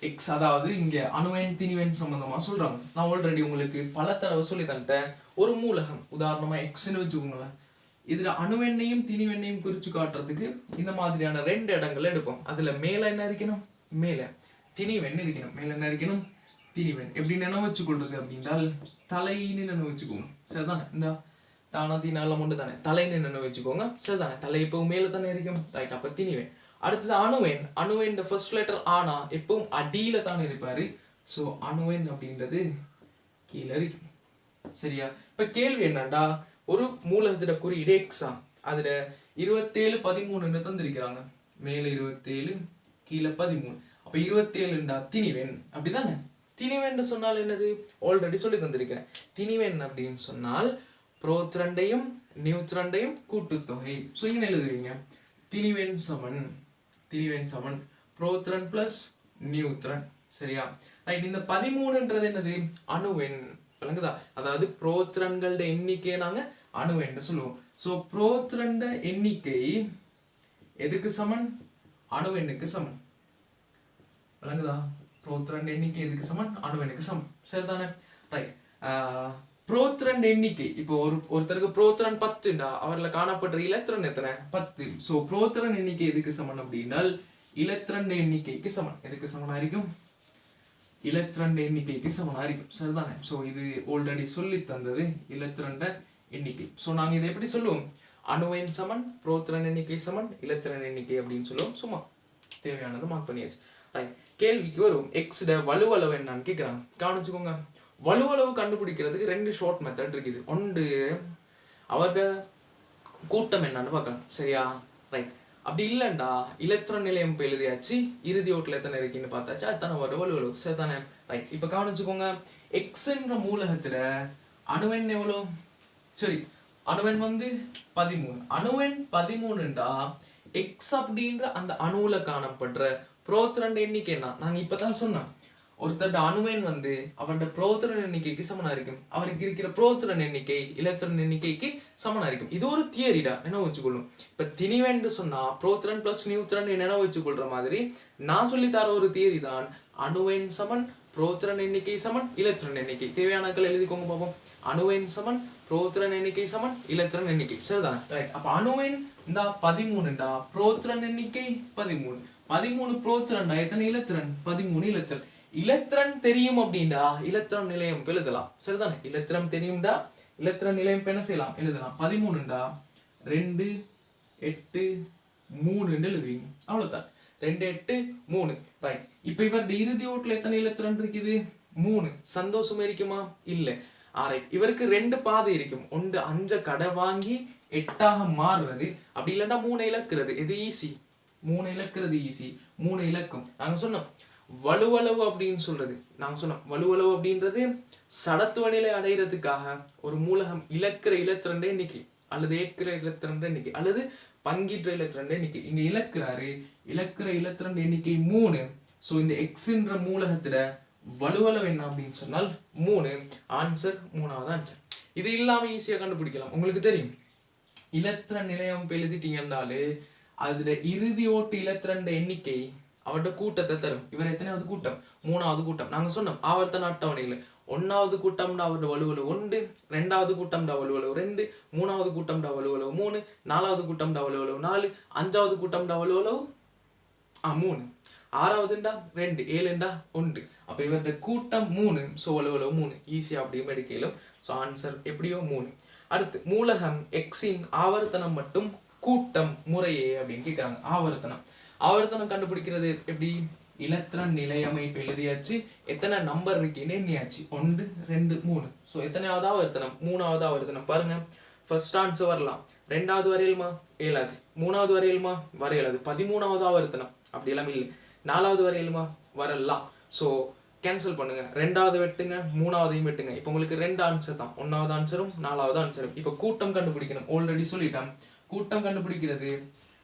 எக்ஸ். அதாவது இங்க அணுவெண் திணிவெண் சம்பந்தமா சொல்றாங்க. நான் ஆல்ரெடி உங்களுக்கு பல தடவை சொல்லி தந்துட்டேன். ஒரு மூலகம் உதாரணமா எக்ஸ்ன்னு வச்சுக்கோங்களேன். இதுல அணுவெண்ணையும் திணிவெண்ணையும் குறிச்சு காட்டுறதுக்கு இந்த மாதிரியான 2 இடங்கள் எடுப்போம். அதுல மேல என்ன இருக்கணும்? மேல திணிவெண் இருக்கணும். மேல என்ன இருக்கணும்? திணிவெண். எப்படி நினைவு வச்சுக்கொள்றது அப்படின்றால் தலைன்னு நினைவு வச்சுக்கோங்க. சரிதானே? இந்த தானா தீனால மட்டும் தானே தலைன்னு நினைவு வச்சுக்கோங்க. சரிதானே? தலை எப்பவும் மேல தானே இருக்கும். ரைட். அப்ப திணிவெண். அடுத்தது அணுவெண் ஃபர்ஸ்ட் லெட்டர் ஆனா எப்பவும் அடியில தானே இருப்பாரு. ஸோ அணுவெண் அப்படின்றது கீழே இருக்கு. சரியா? இப்ப கேள்வி என்னண்டா, ஒரு மூலகத்திட குறியீடு எக்ஸா, அதுல 27 13 தந்திருக்கிறாங்க. மேல 27 கீழே 13. அப்ப 27 திணிவெண். அப்படிதானே? திணிவெண் சொன்னால் என்னது? ஆல்ரெடி சொல்லி தந்திருக்கிறேன். திணிவெண் அப்படின்னு சொன்னால் புரோத்ரண்டையும் நியூத்ரண்டையும் கூட்டுத்தொகை. ஸோ இங்க எழுதுவீங்க திணிவெண் சமன் புரோத்ரன் பிளஸ் நியூத்ரன். சரியா? ரைட். இந்த 13ன்றது என்னது? அணுவெண். விளங்குதா? அதாவது புரோத்ரன்களோட எண்ணிக்கையை நாங்க அணுவெண் சொல்லுவோம். ஸோ புரோத்ரன் எண்ணிக்கை எதுக்கு சமன்? அணுவெண்ணுக்கு சமன். விளங்குதா? புரோத்ரன் எண்ணிக்கை எதுக்கு சமன்? அணுவெண்ணுக்கு சமன். சரிதானே? ரைட். புரோத்ரன் எண்ணிக்கை இப்போ ஒருத்தருக்கு புரோத்ரன் 10 அவர்ல காணப்படுற இலத்திரன் எத்தனை? 10. ஸோ புரோத்ரன் எண்ணிக்கை எதுக்கு சமன் அப்படின்னால் இலத்திரன் எண்ணிக்கைக்கு சமன். எதுக்கு சமனா இருக்கும்? இலத்திரண்ட எண்ணிக்கைக்கு சமனா இருக்கும். சரிதானே? ஸோ இது ஆல்ரெடி சொல்லி தந்தது இலத்திரண்ட எண்ணிக்கை. ஸோ நாங்கள் இதை எப்படி சொல்லுவோம்? அணுவின் சமன் புரோத்திரன் எண்ணிக்கை சமன் இலத்திரன் எண்ணிக்கை அப்படின்னு சொல்லுவோம். சும்மா தேவையானது மார்க் பண்ணியாச்சு. ரைட், கேள்விக்கு வரும். எக்ஸ்ட வலுவளவு என்னன்னு கேட்குறாங்க. கவனிச்சுக்கோங்க, வலுவளவு கண்டுபிடிக்கிறதுக்கு 2 ஷார்ட் மெத்தட் இருக்குது. ஒன்று அவரோட கூட்டம் என்னன்னு பார்க்கலாம். சரியா? ரைட். அப்படி இல்லைண்டா இலக்ட்ரான் நிலையம் இப்போ எழுதியாச்சு, இறுதி ஓட்டில் எத்தனை இருக்குன்னு பார்த்தாச்சு, அதுதானே அவரோட வலுவளவு. சரிதானே? ரைட். இப்போ கவனிச்சுக்கோங்க, எக்ஸ்ன்ற மூலகத்துல அணுவெண் எவ்வளோ? சரி, அணுவெண் 13. அணுவெண் 13ண்டா எக்ஸ் அப்படின்ற அந்த அணுவுல காணப்படுற புரோத்திரன் எண்ணிக்கை என்ன? நாங்க இப்பதான் சொன்னோம், ஒருத்தர் அணுவெண் அவரோட புரோத்திரன் எண்ணிக்கைக்கு சமனா இருக்கும். அவருக்கு இருக்கிற புரோத்திரன் எண்ணிக்கை இலத்திரன் எண்ணிக்கைக்கு சமனா இருக்கும். இது ஒரு தியரிடா, நினைவு வச்சுக்கொள்ளும். இப்ப திணிவென்று சொன்னா புரோத்திரன் பிளஸ் நியூத்திரன் நினைவு வச்சுக்கொள்ற மாதிரி நான் சொல்லி தர ஒரு தியரி தான் அணுவெண் சமன் புரோத்திரன் எண்ணிக்கை சமன் இலத்திரன் எண்ணிக்கை. தேவையானக்கள் எழுதிக்கோங்க பார்ப்போம். அணுவெண் சமன் புரோத்திரன் எண்ணிக்கை சமன் இலத்திரன் எண்ணிக்கை. சரிதானே? ரைட். அப்ப அணுவெண் 13டா புரோத்திரன் எண்ணிக்கை 13. 13 புரோத்திரன்டா எத்தனை இலத்திரன்? 13 இலத்திரன். இலத்திரன் தெரியும் அப்படின்டா இலத்திரன் நிலையம் எழுதலாம். சரிதானே? இலத்திரம் தெரியும்டா இலத்திரன் நிலையம் என்ன செய்யலாம்? எழுதலாம். 13டா 2 8 3 எழுதுவீங்க. அவ்வளவுதான். 2 8 3. ரைட். இப்ப இவருடைய இறுதி ஓட்டுல எத்தனை இலத்திரன் இருக்குது? 3. சந்தோஷமா இருக்குமா? இல்ல. ரைட். இவருக்கு 2 பாதை இருக்கும். ஒன்று 5 கடை வாங்கி 8ஆக மாறுறது, அப்படி இல்லைன்னா 3 இலக்குறது. இது ஈஸி. 3 இலக்குறது ஈஸி. 3 இலக்கும். நாங்க சொன்னோம் வலுவளவு அப்படின்னு சொல்றது, நாங்க சொன்னோம் வலுவளவு அப்படின்றது சடத்துவ நிலை அடைகிறதுக்காக ஒரு மூலகம் இலக்கிற இலத்திரண்ட எண்ணிக்கை அல்லது ஏற்கிற இலத்திரண்ட எண்ணிக்கை அல்லது பங்கிற்ற இலத்திரண்ட எண்ணிக்கை. இங்க இலக்கிற இலத்திரண்ட எண்ணிக்கை 3. ஸோ இந்த எக்ஸ்ன்ற மூலகத்துல வலுவளவு என்ன அப்படின்னு சொன்னால் 3. ஆன்சர் 3வது ஆன்சர். இது இல்லாம ஈஸியா கண்டுபிடிக்கலாம். உங்களுக்கு தெரியும், இலத்திரன் நிலையம் எழுதிட்டீங்கன்னாலே அதுல இறுதி ஓட்டு இலத்திரண்ட எண்ணிக்கை அவரோட கூட்டத்தை தரும். இவர் எத்தனையாவது கூட்டம்? 3வது கூட்டம். நாங்க சொன்னோம் ஆவர்த்தன அட்டவணையில 1வது கூட்டம்டா அவரோட வலுவளவு 1, 2வது கூட்டம்டா வலுவளவு 2, 3வது கூட்டம்டா வலுவளவு 3, 4வது கூட்டம்டா வலுவளவு 4, 5வது கூட்டம்டா வலுவளவு 3, 6வதுண்டா 2, 7ண்டா 1. அப்ப இவரோட கூட்டம் 3. ஸோ வலுவளவு 3. ஈஸியா அப்படியும் எடுக்கலாம். ஸோ ஆன்சர் எப்படியோ 3. அடுத்து மூலகம் எக்ஸின் ஆவர்த்தனம் மட்டும் கூட்டம் முறையே அப்படின்னு கேட்கிறாங்க. ஆவர்த்தனம் கண்டுபிடிக்கிறது எப்படி? இலத்திரன் நிலையமைப்பு எழுதியாச்சு, எத்தனை நம்பர் இருக்குன்னு எண்ணியாச்சு, 1 2 3. ஸோ எத்தனையாவது ஆவர்த்தனம்? 3வது ஆவர்த்தனம். பாருங்க, ஃபர்ஸ்ட் ஆன்சர் வரலாம். 2வது வரையிலுமா? இயலாது. 3வது வரையிலுமா? வர இயலாது. 13வது ஆவர்த்தனம் அப்படி எல்லாம் இல்லை. 4வது வரையிலுமா? வரலாம். ஸோ கேன்சல் பண்ணுங்க. 2வது வெட்டுங்க, 3வதையும் வெட்டுங்க. இப்போ உங்களுக்கு 2 ஆன்சர் தான், 1வது ஆன்சரும் 4வது ஆன்சரும். இப்போ கூட்டம் கண்டுபிடிக்கணும். ஆல்ரெடி சொல்லிட்டேன். கூட்டம் கண்டுபிடிக்கிறது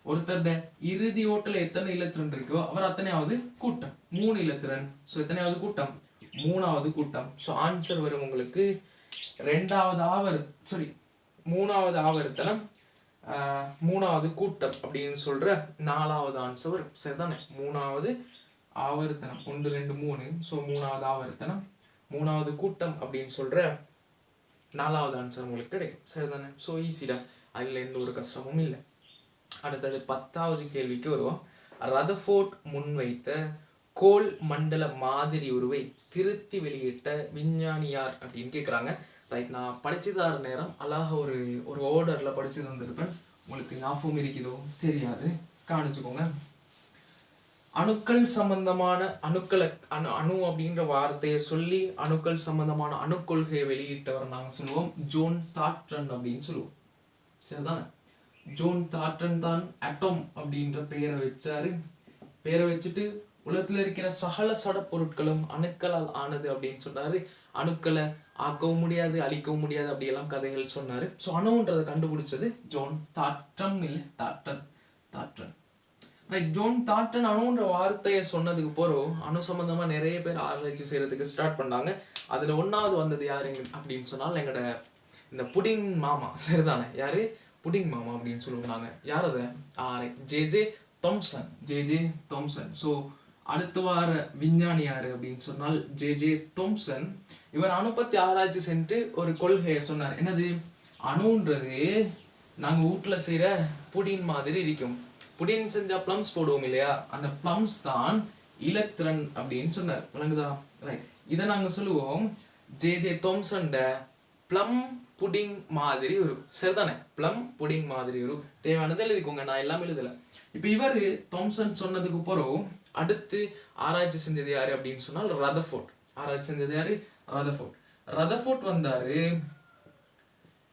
ஒருத்தருடைய இறுதி ஓட்டுல எத்தனை இலத்திரன் இருக்கோ அவர் அத்தனையாவது கூட்டம். 3 இலத்திரன். ஸோ எத்தனையாவது கூட்டம்? 3வது கூட்டம். ஸோ ஆன்சர் வரும் உங்களுக்கு 3வது ஆவர்த்தனம் 3வது கூட்டம் அப்படின்னு சொல்ற 4வது ஆன்சர் வரும். சரிதானே? 3வது ஆவர்த்தனம் 1 2 3. ஸோ 3வது ஆவர்த்தனம் 3வது கூட்டம் அப்படின்னு சொல்ற 4வது ஆன்சர் உங்களுக்கு கிடைக்கும். சரிதானே? ஸோ ஈஸிடா, அதுல எந்த ஒரு கஷ்டமும் இல்லை. அடுத்தது 10வது கேள்விக்கு வருவோம். ரதர்ஃபோர்ட் முன்வைத்த கோள் மண்டல மாதிரி உருவை திருத்தி வெளியிட்ட விஞ்ஞானி யார் அப்படின்னு கேட்குறாங்க. ரைட். நான் படிச்சு தர நேரம் அழகாக ஒரு ஆர்டர்ல படிச்சு தந்திருப்பேன். உங்களுக்கு ஞாபகம் இருக்குதோ தெரியாது, காணிச்சுக்கோங்க. அணுக்கள் சம்பந்தமான அணு அப்படின்ற வார்த்தையை சொல்லி அணுக்கள் சம்பந்தமான அணுக்கொள்கையை வெளியிட்டவர் நாங்கள் சொல்லுவோம் ஜோன் தாட்டன் அப்படின்னு சொல்லுவோம். சரிதானே? ஜோன் தாட்டன் தான் அட்டம் அப்படின்ற பெயரை வச்சாரு. பெயரை வச்சுட்டு உலகத்துல இருக்கிற சகல சட பொருட்களும் அணுக்களால் ஆனது அப்படின்னு சொன்னாரு. அணுக்களை ஆக்கவும் முடியாது, அழிக்கவும் முடியாது, அப்படியெல்லாம் கதைகள் சொன்னாரு. ஸோ அணுன்றதை கண்டுபிடிச்சது ஜோன் தாட்டன். இல்லை தாட்டன். ரைட். ஜோன் தாட்டன் அணுன்ற வார்த்தையை சொன்னதுக்கு போறோம் அணு சம்பந்தமா நிறைய பேர் ஆராய்ச்சி செய்யறதுக்கு ஸ்டார்ட் பண்ணாங்க. அதுல 1வது வந்தது யாரு அப்படின்னு சொன்னால் எங்களோட இந்த புடிங் மாமா. சரிதானே? யாரு? புடிங் மாமா அப்படின்னு சொல்லுவாங்க. யார் அதை? J Thomson. ஸோ அடுத்த வார விஞ்ஞானி யாரு அப்படின்னு சொன்னால் ஜே தாம்சன். இவர் அணு பத்தி ஆராய்ச்சி சென்று ஒரு கொள்கையை சொன்னார். என்னது? அணுன்றது நாங்க வீட்டுல செய்யற புடின் மாதிரி இருக்கும். புடின் செஞ்சா பிளம்ஸ் போடுவோம் இல்லையா? அந்த பிளம்ஸ் தான் இலத்திரன் அப்படின்னு சொன்னார். விளங்குதா? ரைட். இதை நாங்க சொல்லுவோம் ஜே தாம்சன் பிளம் புடிங் மாதிரி ஒரு, சரிதானே? பிளம் புடிங் மாதிரி ஒரு. தேவையானது எழுதிக்கோங்க, நான் எல்லாம் எழுதல. இப்ப இவரு தாம்சன் சொன்னதுக்கு பிறகு அடுத்து ஆராய்ச்சி செஞ்சது யாரு அப்படின்னு சொன்னால் ரதர்ஃபோர்ட். ஆராய்ச்சி செஞ்சது யாரு? ரதர்ஃபோர்ட். ரதர்ஃபோர்ட் வந்தாரு.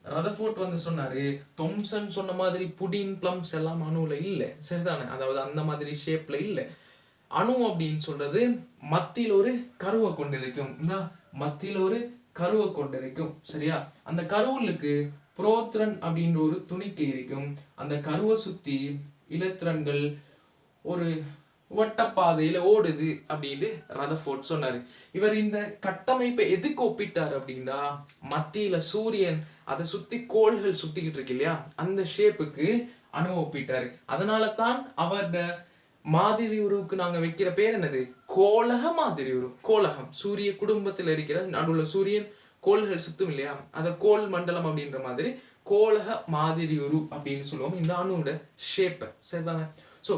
ரதர்ஃபோர்ட் வந்து சொன்னாரு தாம்சன் சொன்ன மாதிரி புடின் பிளம்ஸ் எல்லாம் அணுல இல்ல, சரிதானே? அதாவது அந்த மாதிரி ஷேப்ல இல்ல. அணு அப்படின்னு சொல்றது மத்தியில் ஒரு கருவை கொண்டிருக்கும். மத்தியில் ஒரு கருவை கொண்டிருக்கும், சரியா? அந்த கருவுக்கு புரோத்ரன் அப்படின்ற ஒரு துணிக்கை இருக்கும். அந்த கருவை சுத்தி இலத்திரன்கள் ஒரு வட்டப்பாதையில ஓடுது அப்படின்னு ரதர்ஃபோர்ட் சொன்னாரு. இவர் இந்த கட்டமைப்பை எதுக்கு ஒப்பிட்டார் அப்படின்னா, மத்தியில சூரியன் அதை சுத்தி கோள்கள் சுத்திக்கிட்டு இருக்கு இல்லையா, அந்த ஷேப்புக்கு அணு ஒப்பிட்டாரு. அதனால தான் அவரோட மாதிரி உருவுக்கு நாங்க வைக்கிற பேர் என்னது? கோளக மாதிரி உரு. கோளகம் சூரிய குடும்பத்தில் இருக்கிற நடுவுல சூரியன் கோள்கள் சுத்தும் இல்லையா, அத கோள் மண்டலம் அப்படின்ற மாதிரி கோளக மாதிரி உரு அப்படின்னு சொல்லுவோம் இந்த அணுவோட ஷேப்பை, சரிதானே? ஸோ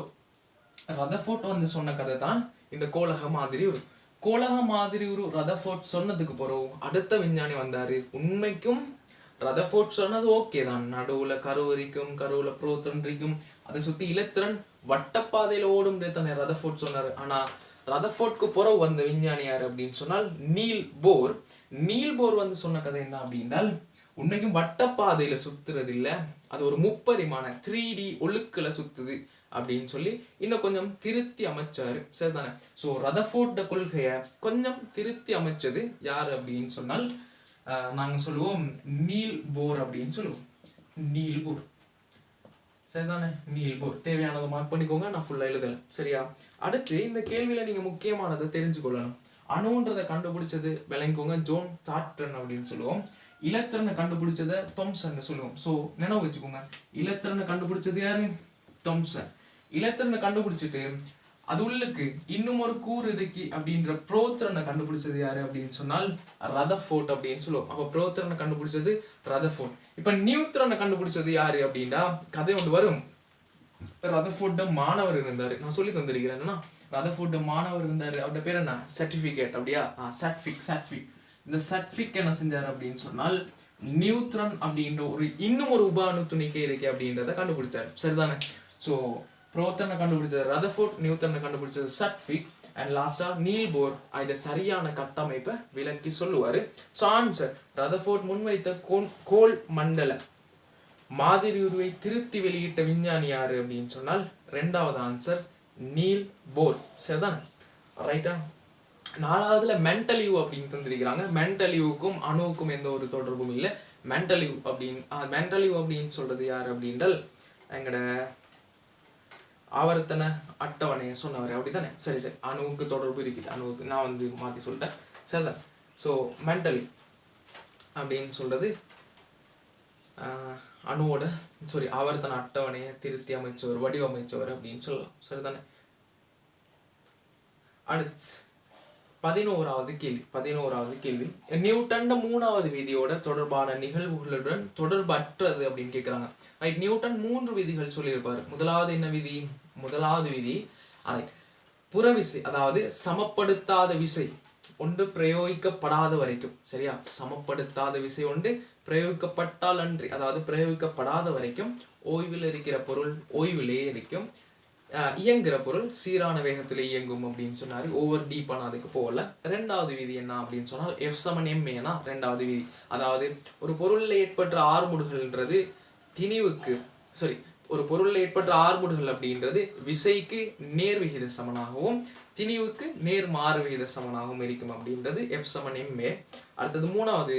ரதர்ஃபோர்ட் வந்து சொன்ன கதை தான் இந்த கோளக மாதிரி உரு. கோளக மாதிரி உரு ரதர்ஃபோர்ட் சொன்னதுக்கு பிறகு அடுத்த விஞ்ஞானி வந்தாரு. உண்மைக்கும் ரதர்ஃபோர்ட் சொன்னது ஓகே தான், நடுவுல கரு இருக்கும், கருவுல புரோத்ரன் இருக்கும், அதை சுத்தி இலத்திரன் வட்டப்பாதையில ஓடும் தானே ரதர்ஃபோர்ட் சொன்னாரு. ஆனா ரதர்ஃபோர்ட்க்கு பிறகு வந்த விஞ்ஞானி யாரு அப்படின்னு சொன்னால் நீல் போர். நீல் போர் வந்து சொன்ன கதை என்ன அப்படின்னா, உன்னைக்கும் வட்டப்பாதையில சுத்துறது இல்ல, அது ஒரு முப்பரிமாண 3D ஒழுக்குல சுத்துது அப்படின்னு சொல்லி இன்னும் கொஞ்சம் திருத்தி அமைச்சாரு, சரிதானே? ஸோ ரதர்ஃபோர்ட் கொள்கையை கொஞ்சம் திருத்தி அமைச்சது யாரு அப்படின்னு சொன்னால் நாங்க சொல்லுவோம் நீல் போர் அப்படின்னு சொல்லுவோம். நீல் போர், சரிதானே? நீல் போர். தேவையானதை மார்க் பண்ணிக்கோங்க, நான் ஃபுல்லா எழுதல, சரியா? அடுத்து இந்த கேள்வியில நீங்க முக்கியமானதை தெரிஞ்சுக்கொள்ளணும். அணுன்றதை கண்டுபிடிச்சது விளங்கிக்கோங்க, ஜோன் தாட்டன் அப்படின்னு சொல்லுவோம். இலத்திரனை கண்டுபிடிச்சதை தாம்சன் சொல்லுவோம். ஸோ நினைவு வச்சுக்கோங்க, இலத்திரனை கண்டுபிடிச்சது யாரு? தாம்சன். இலத்திரனை கண்டுபிடிச்சிட்டு அது உள்ளுக்கு இன்னும் ஒரு கூறு இருக்கு அப்படின்ற புரோத்ரனை கண்டுபிடிச்சது யாரு அப்படின்னு சொன்னால் ரதர்ஃபோர்ட் அப்படின்னு சொல்லுவோம். அப்ப புரோத்ரனை கண்டுபிடிச்சது ரதர்ஃபோர்ட். இப்ப நியூட்ரனை கண்டுபிடிச்சது யாரு அப்படின்னா கதை ஒன்று வரும். ரதர்ஃபோர்ட் மாணவர் இருந்தாரு, நான் சொல்லி தந்திருக்கிறேன். ரதர்ஃபோர்ட் மாணவர் இருந்தாரு, அவருடைய பேர் என்ன? சர்டிபிகேட், அப்படியா? சாட்விக். இந்த சர்டிபிக் என்ன செஞ்சாரு அப்படின்னு சொன்னால் நியூட்ரன் அப்படின்ற ஒரு இன்னும் ஒரு உப அணு துணிக்கை இருக்கு அப்படின்றத கண்டுபிடிச்சாரு, சரிதானே? ஸோ புரோத்ரனை கண்டுபிடிச்சது ரதர்ஃபோர்ட், நியூட்டனை கண்டுபிடிச்சது சட்விக், அண்ட் லாஸ்டா நீல் போர் அதோட சரியான கட்டமைப்பை விளக்கி சொல்லுவாரு. ஸோ ஆன்சர் ரதர்ஃபோர்ட் முன்வைத்த கோள் மண்டல மாதிரி உருவை திருத்தி வெளியிட்ட விஞ்ஞானி யாரு அப்படின்னு சொன்னால் ரெண்டாவது ஆன்சர் நீல் போர், சரிதானே? ரைட்டா? நாலாவதுல மென்டலிவ் அப்படின்னு தந்திருக்கிறாங்க. மென்டலிவுக்கும் அணுவுக்கும் எந்த ஒரு தொடர்பும் இல்லை. மென்டலிவ் அப்படின்னு சொல்றது யாரு அப்படின்றால் எங்கட ஆவர்த்தன அட்டவணையை சொன்னவர், அப்படித்தானே? சரி, அணுவுக்கு தொடர்பு இருக்குது, அணுவுக்கு நான் வந்து மாற்றி சொல்லிட்டேன், சரிதான்? ஸோ மென்டலி அப்படின்னு சொல்றது அணுவோட ஆவர்த்தன அட்டவணையை திருத்தி அமைச்சவர், வடிவமைச்சவர் அப்படின்னு சொல்லலாம், சரிதானே? அடுத்து 11வது கேள்வி. நியூட்டன் 3வது விதியோட தொடர்பான நிகழ்வுகளுடன் தொடர்பற்றது அப்படின்னு கேட்குறாங்க. ரைட். நியூட்டன் 3 விதிகள் சொல்லியிருப்பாரு. முதலாவது என்ன விதி? ரைட், புறவிசை, அதாவது சமப்படுத்தாத விசை ஒன்று பிரயோகிக்கப்படாத வரைக்கும், சரியா? சமப்படுத்தாத விசை ஒன்று பிரயோகிக்கப்பட்டால் அன்றி, அதாவது பிரயோகிக்கப்படாத வரைக்கும் ஓய்வில் இருக்கிற பொருள் ஓய்விலே இருக்கும், இயங்குற பொருள் சீரான வேகத்தில் இயங்கும் அப்படின்னு சொன்னாரு. ஓவர் டீப்பான அதுக்கு போகல. ரெண்டாவது விதி என்ன அப்படின்னு சொன்னால் F=ma. ரெண்டாவது விதி, அதாவது ஒரு பொருளில் ஏற்பட்ட ஆர்முடுகள்ன்றது திணிவுக்கு ஒரு பொருளில் ஏற்பட்ட ஆர்முடுகள் அப்படின்றது விசைக்கு நேர்விகித சமனாகவும் திணிவுக்கு நேர்மாறு விகித சமனாகவும் இருக்கும் அப்படின்றது F=ma. அடுத்தது மூணாவது,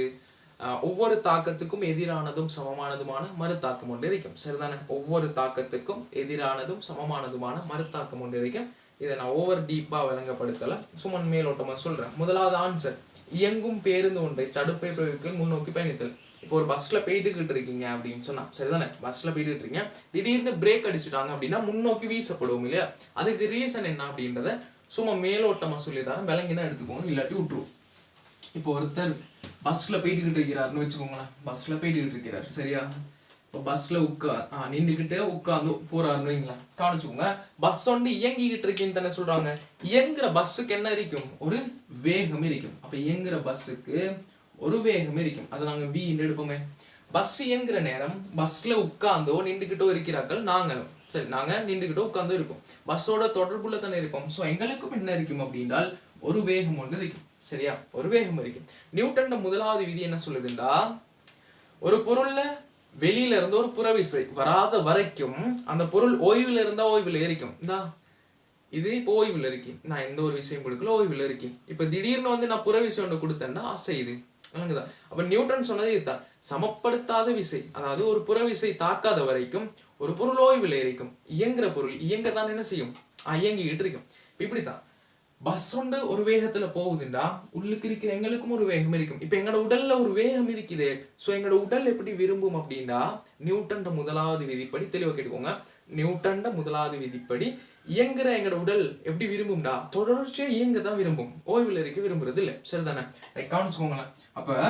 ஒவ்வொரு தாக்கத்துக்கும் எதிரானதும் சமமானதுமான மறுதாக்கம் ஒன்று இருக்கும், சரிதானே? ஒவ்வொரு தாக்கத்துக்கும் எதிரானதும் சமமானதுமான மறுதாக்கம் ஒன்று இருக்கும். இதை நான் ஓவர் டீப்பா விளங்கப்படுத்தல, சுமன் மேலோட்டமா சொல்றேன். முதலாவது ஆன்சர், இயங்கும் பேருந்து ஒன்றை தடுப்பை பிரயோகிக்க முன்னோக்கி பயணித்தல். இப்போ ஒரு பஸ்ல போயிட்டுக்கிட்டு இருக்கீங்க அப்படின்னு சொன்னா, சரிதானே? பஸ்ல போயிட்டு இருக்கீங்க, திடீர்னு பிரேக் அடிச்சுட்டாங்க அப்படின்னா முன்னோக்கி வீசப்படுவோம் இல்லையா? அதுக்கு ரீசன் என்ன அப்படின்றத சும்மா மேலோட்டமா சொல்லித்தரேன், விளங்கினா எடுத்துக்கோங்க, இல்லாட்டி விட்டுருவோம். இப்போ ஒருத்தர் பஸ்ல போயிட்டுக்கிட்டு இருக்கிறாருன்னு வச்சுக்கோங்களேன். பஸ்ல போயிட்டுக்கிட்டு இருக்கிறார், சரியா? இப்போ பஸ்ல நின்றுக்கிட்டே உட்காந்து போறாருன்னு வைங்களா, கவனிச்சுக்கோங்க. பஸ் வந்து இயங்கிக்கிட்டு இருக்கேன்னு தானே சொல்றாங்க. இயங்குற பஸ்ஸுக்கு என்ன இருக்கும்? ஒரு வேகம் இருக்கும். அப்ப இயங்குற பஸ்ஸுக்கு ஒரு வேகம் இருக்கும். அதை நாங்க வி எடுப்போமே. பஸ் இயங்குற நேரம் பஸ்ல உட்கார்ந்தோ நின்றுகிட்டோ இருக்கிறார்கள் நாங்களும். சரி, நாங்க நின்றுகிட்டோ உட்கார்ந்தோ இருப்போம். பஸ்ஸோட தொடர்புல தானே இருப்போம். ஸோ எங்களுக்கும் என்ன இருக்கும் அப்படின்னால் ஒரு வேகம் ஒன்று இருக்கும். சரியா, ஒரு வேகம் இருக்கும். நியூட்டன்ட முதலாவது விதி என்ன சொல்லுதுண்டா, ஒரு பொருள்ல வெளியில இருந்து ஒரு புறவிசை வராத வரைக்கும் அந்த பொருள் ஓய்வுல இருந்தா ஓய்வுல இருக்கும். இந்தா இது இப்போ ஓய்வுல இருக்கு, நான் எந்த ஒரு விஷயம் கொடுக்கல, ஓய்வுல இருக்கு. இப்ப திடீர்னு வந்து நான் புறவிசை ஒன்று கொடுத்தேன்னா அசையுது. விளங்குதா? அப்ப நியூட்டன் சொன்னது இதுதான், சமப்படுத்தாத விசை, அதாவது ஒரு புறவிசை தாக்காத வரைக்கும் ஒரு பொருள் ஓய்வுல இருக்கும். இயங்குற பொருள் இயங்கத்தான் என்ன செய்யும்? இயங்கிக்கிட்டு இருக்கும். இப்படித்தான் பஸ் ஒன்று ஒரு வேகத்துல போகுதுண்டா உள்ளுக்கு இருக்கிற எங்களுக்கும் ஒரு வேகம் இருக்கும். இப்ப எங்களோட உடல்ல ஒரு வேகம் இருக்குது. ஸோ எங்களோட உடல் எப்படி விரும்பும் அப்படின்னா, நியூட்டன்ட முதலாவது விதிப்படி தெளிவாக கேட்டுக்கோங்க. நியூட்டன்ட முதலாவது விதிப்படி இயங்குற எங்களோட உடல் எப்படி விரும்பும்டா, தொடர்ச்சியா இயங்க தான் விரும்பும், ஓய்வுல இருக்க விரும்புறது இல்லை. சரிதானே? கவனிச்சுக்கோங்களேன். அப்ப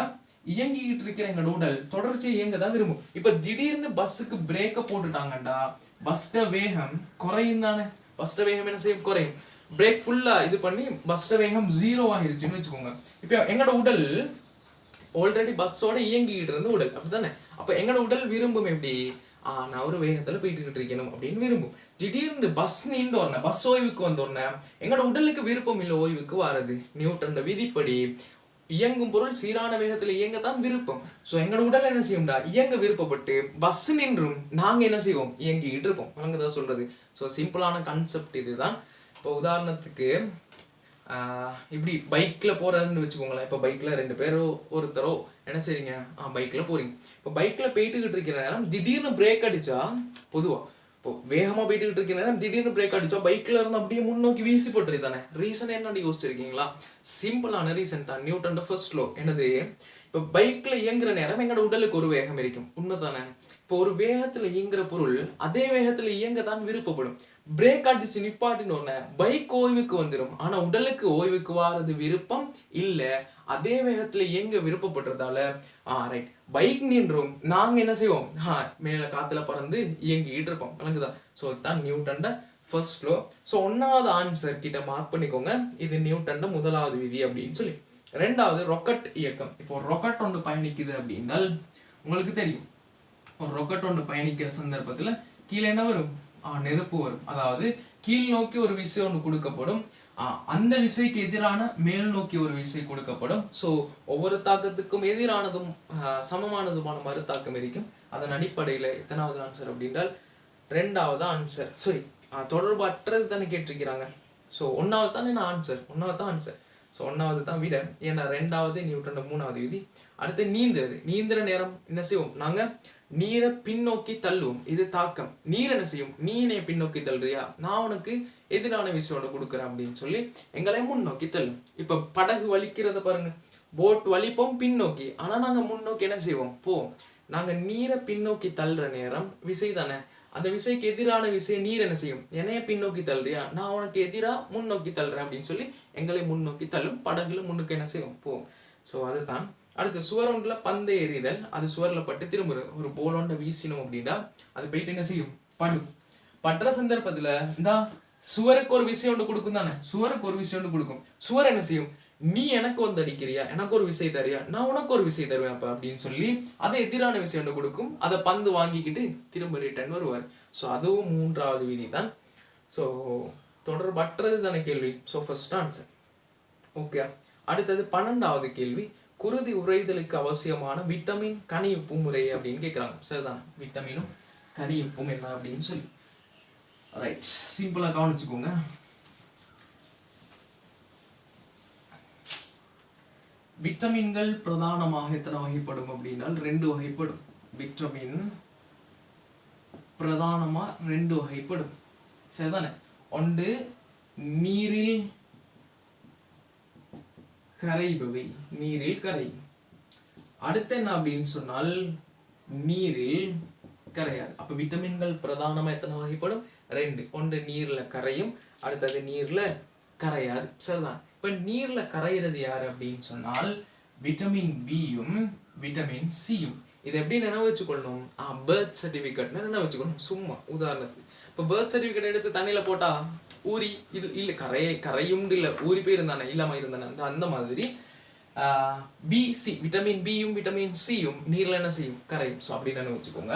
இயங்கிக்கிட்டு இருக்கிற எங்களோட உடல் தொடர்ச்சியா இயங்க தான் விரும்பும். இப்ப திடீர்னு பஸ்ஸுக்கு பிரேக்க போட்டுட்டாங்கண்டா பஸ்ட வேகம் குறையும் தானே. பஸ்ட வேகம் என்ன செய்யும்? குறையும். பிரேக் ஃபுல்லா இது பண்ணி பஸ்ட வேகம் 0 ஆகிருச்சுன்னு வச்சுக்கோங்க. இப்போ எங்களோட உடல் ஆல்ரெடி பஸ்ஸோட இயங்கிக்கிட்டு இருந்த உடல் அப்படித்தானே. அப்ப எங்களோட உடல் விரும்பும் எப்படி? நான் ஒரு வேகத்துல போயிட்டு இருக்கணும் அப்படின்னு விரும்பும். திடீர்னு பஸ் நின்று வரன, பஸ் ஓய்வுக்கு வந்தோடனே எங்களோட உடலுக்கு விருப்பம் இல்லை ஓய்வுக்கு வாரது. நியூட்டன் விதிப்படி இயங்கும் பொருள் சீரான வேகத்துல இயங்கத்தான் விருப்பம். ஸோ எங்களோட உடல் என்ன செய்யும்டா, இயங்க விருப்பப்பட்டு பஸ் நின்றும் நாங்க என்ன செய்வோம்? இயங்கிக்கிட்டு இருப்போம். வழங்குதான் சொல்றது. ஸோ சிம்பிளான கான்செப்ட் இதுதான். இப்போ உதாரணத்துக்கு இப்படி பைக்கில் போகிறதுன்னு வச்சுக்கோங்களேன். இப்போ பைக்கில் 2 பேரோ ஒருத்தரோ என்ன செய்றீங்க? பைக்கில் போகிறீங்க. இப்போ பைக்கில் போயிட்டுக்கிட்டு இருக்கிற நேரம் திடீர்னு பிரேக் அடித்தா, பொதுவாக இப்போ வேகமாக போயிட்டுக்கிட்டு இருக்கிற நேரம் திடீர்னு பிரேக் அடித்தா பைக்கில் இருந்து அப்படியே முன்னோக்கி வீசி போட்டுரு தானே. ரீசன் என்னன்னு யோசிச்சிருக்கீங்களா? சிம்பிளான ரீசன் தான். நியூட்டனோட ஃபர்ஸ்ட் லோ என்னது? இப்போ பைக்கில் இயங்குற நேரம் எங்களோட உடலுக்கு ஒரு வேகம் இருக்கும். உண்மைதானே? இப்போ ஒரு வேகத்தில் இயங்குற பொருள் அதே வேகத்தில் இயங்க தான் விருப்பப்படும். பிரேக் அடிச்சு நிப்பாட்டின உடனே பைக் ஓய்வுக்கு வந்துடும். ஆனா உடலுக்கு ஓய்வுக்கு வாரது விருப்பம் இல்ல. அதே வேகத்துல இயங்க விருப்பப்படுறதால ரைட் பைக் நின்றும் நாங்க என்ன செய்வோம்? மேல காத்துல பறந்து இயங்கிட்டு இருப்போம். விளங்குதா? ஸோ இதுதான் நியூட்டன்ட ஃபர்ஸ்ட் லோ. ஸோ 1வது ஆன்சர் கிட்ட மார்க் பண்ணிக்கோங்க. இது நியூட்டன்ட முதலாவது விதி அப்படின்னு சொல்லி. 2வது ராக்கெட் இயக்கம். இப்போ ராக்கெட் ஒன்று பயணிக்குது அப்படின்னா உங்களுக்கு தெரியும், ஒரு ராக்கெட் ஒன்று பயணிக்கிற சந்தர்ப்பத்துல கீழே என்ன வரும்? நெருப்பு வரும். அதாவது கீழ் நோக்கி ஒரு விசை ஒன்று கொடுக்கப்படும். அந்த விசைக்கு எதிரான மேல் நோக்கி ஒரு விசை கொடுக்கப்படும். ஸோ ஒவ்வொரு தாக்கத்துக்கும் எதிரானதும் சமமானதுமான மறுதாக்கம் இருக்கும். அதன் அடிப்படையில் எத்தனாவது ஆன்சர் அப்படின்றால் 2வது ஆன்சர். சரி, தொடர்பு அற்றது தானே கேட்டிருக்கிறாங்க. ஸோ 1வது தானே நான் ஆன்சர். 1வது தான் ஆன்சர். ஸோ 1வது தான் விட. ஏன்னா 2வது நியூட்டனோட 3வது விதி. அடுத்து நீந்துறது. நீந்துற நேரம் என்ன செய்வோம்? நாங்கள் நீரை பின்னோக்கி தள்ளுவோம். இது தாக்கம். நீர் என்ன செய்யும்? நீ என்னை பின்னோக்கி தள்ளுறியா, நான் உனக்கு எதிரான விஷயம் கொடுக்குறேன் அப்படின்னு சொல்லி எங்களை முன்னோக்கி தள்ளும். இப்ப படகு வலிக்கிறத பாருங்க. போட் வலிப்போம் பின்னோக்கி, ஆனா நாங்க முன்னோக்கி என்ன செய்வோம்? போவோம். நாங்க நீரை பின்னோக்கி தள்ளுற நேரம் விசை தானே. அந்த விசைக்கு எதிரான விசையை நீர் என்ன செய்யும்? என்னைய பின்னோக்கி தள்ளுறியா, நான் உனக்கு எதிராக முன்னோக்கி தள்ளுறேன் அப்படின்னு சொல்லி எங்களை முன்னோக்கி தள்ளும். படகுல முன்னுக்கு என்ன செய்வோம்? போவோம். ஸோ அதுதான். அடுத்து சுவர் ஒன்றுல பந்தை எறிதல். அது சுவர்ல பட்டு திரும்புறது. ஒரு போல் ஒன்றை வீசினோம் அப்படின்னா அது போயிட்டு என்ன செய்யும்? படும். பற்ற சந்தர்ப்பத்துல இந்த சுவருக்கு ஒரு விஷயம் ஒன்று கொடுக்கும் தானே. சுவருக்கு ஒரு விஷயம் ஒன்று கொடுக்கும். சுவர் என்ன செய்யும்? நீ எனக்கு வந்து அடிக்கிறியா, எனக்கு ஒரு விசை தரியா, நான் உனக்கு ஒரு விசை தருவேன் அப்ப அப்படின்னு சொல்லி அதை எதிரான விஷயம் ஒன்று கொடுக்கும். அதை பந்து வாங்கிக்கிட்டு திரும்ப ரிட்டர்ன் வருவார். ஸோ அதுவும் 3வது விதி தான். ஸோ தொடர்பற்றது தானே கேள்வி. So first answer. ஓகே. அடுத்தது 12வது கேள்வி. குருதி உறைதலுக்கு அவசியமான விட்டமின் கனியுப்பு முறை அப்படின்னு கேட்குறாங்க. சரிதான். விட்டமினும் கனியுப்பும் என்ன அப்படின்னு சொல்லி ரைட் சிம்பிளா கவனிச்சுக்கோங்க. விட்டமின்கள் பிரதானமாக எத்தனை வகைப்படும் அப்படின்னா 2 வகைப்படும். விட்டமின் பிரதானமா 2 வகைப்படும். சரிதானே. ஒன்று நீரில் கரைபவை, நீரில் கரை. அடுத்து என்ன அப்படின்னு சொன்னால் நீரில் கரையாது. அப்ப விட்டமின்கள் பிரதானமா எத்தனை வகைப்படும்? 2. ஒன்று நீர்ல கரையும், அடுத்தது நீர்ல கரையாது. சரிதான். இப்ப நீர்ல கரைகிறது யாரு அப்படின்னு சொன்னால் விட்டமின் பியும் விட்டமின் சியும். இதை எப்படி நினைவு வச்சுக்கொள்ளணும்? பர்த் சர்டிஃபிகேட் நினைவு வச்சுக்கணும். சும்மா உதாரணத்துக்கு இப்போ பர்த் சர்டிஃபிகேட் எடுத்து தண்ணியில் போட்டா ஊறி இது இல்லை, கரையும் இல்லை, ஊறி போயிருந்தானே, இல்லாமல் இருந்தானே, அந்த மாதிரி பிசி விட்டமின் பியும் விட்டமின் சியும் நீரில் என்ன செய்யும்? கரையும். ஸோ அப்படின்னு வச்சுக்கோங்க.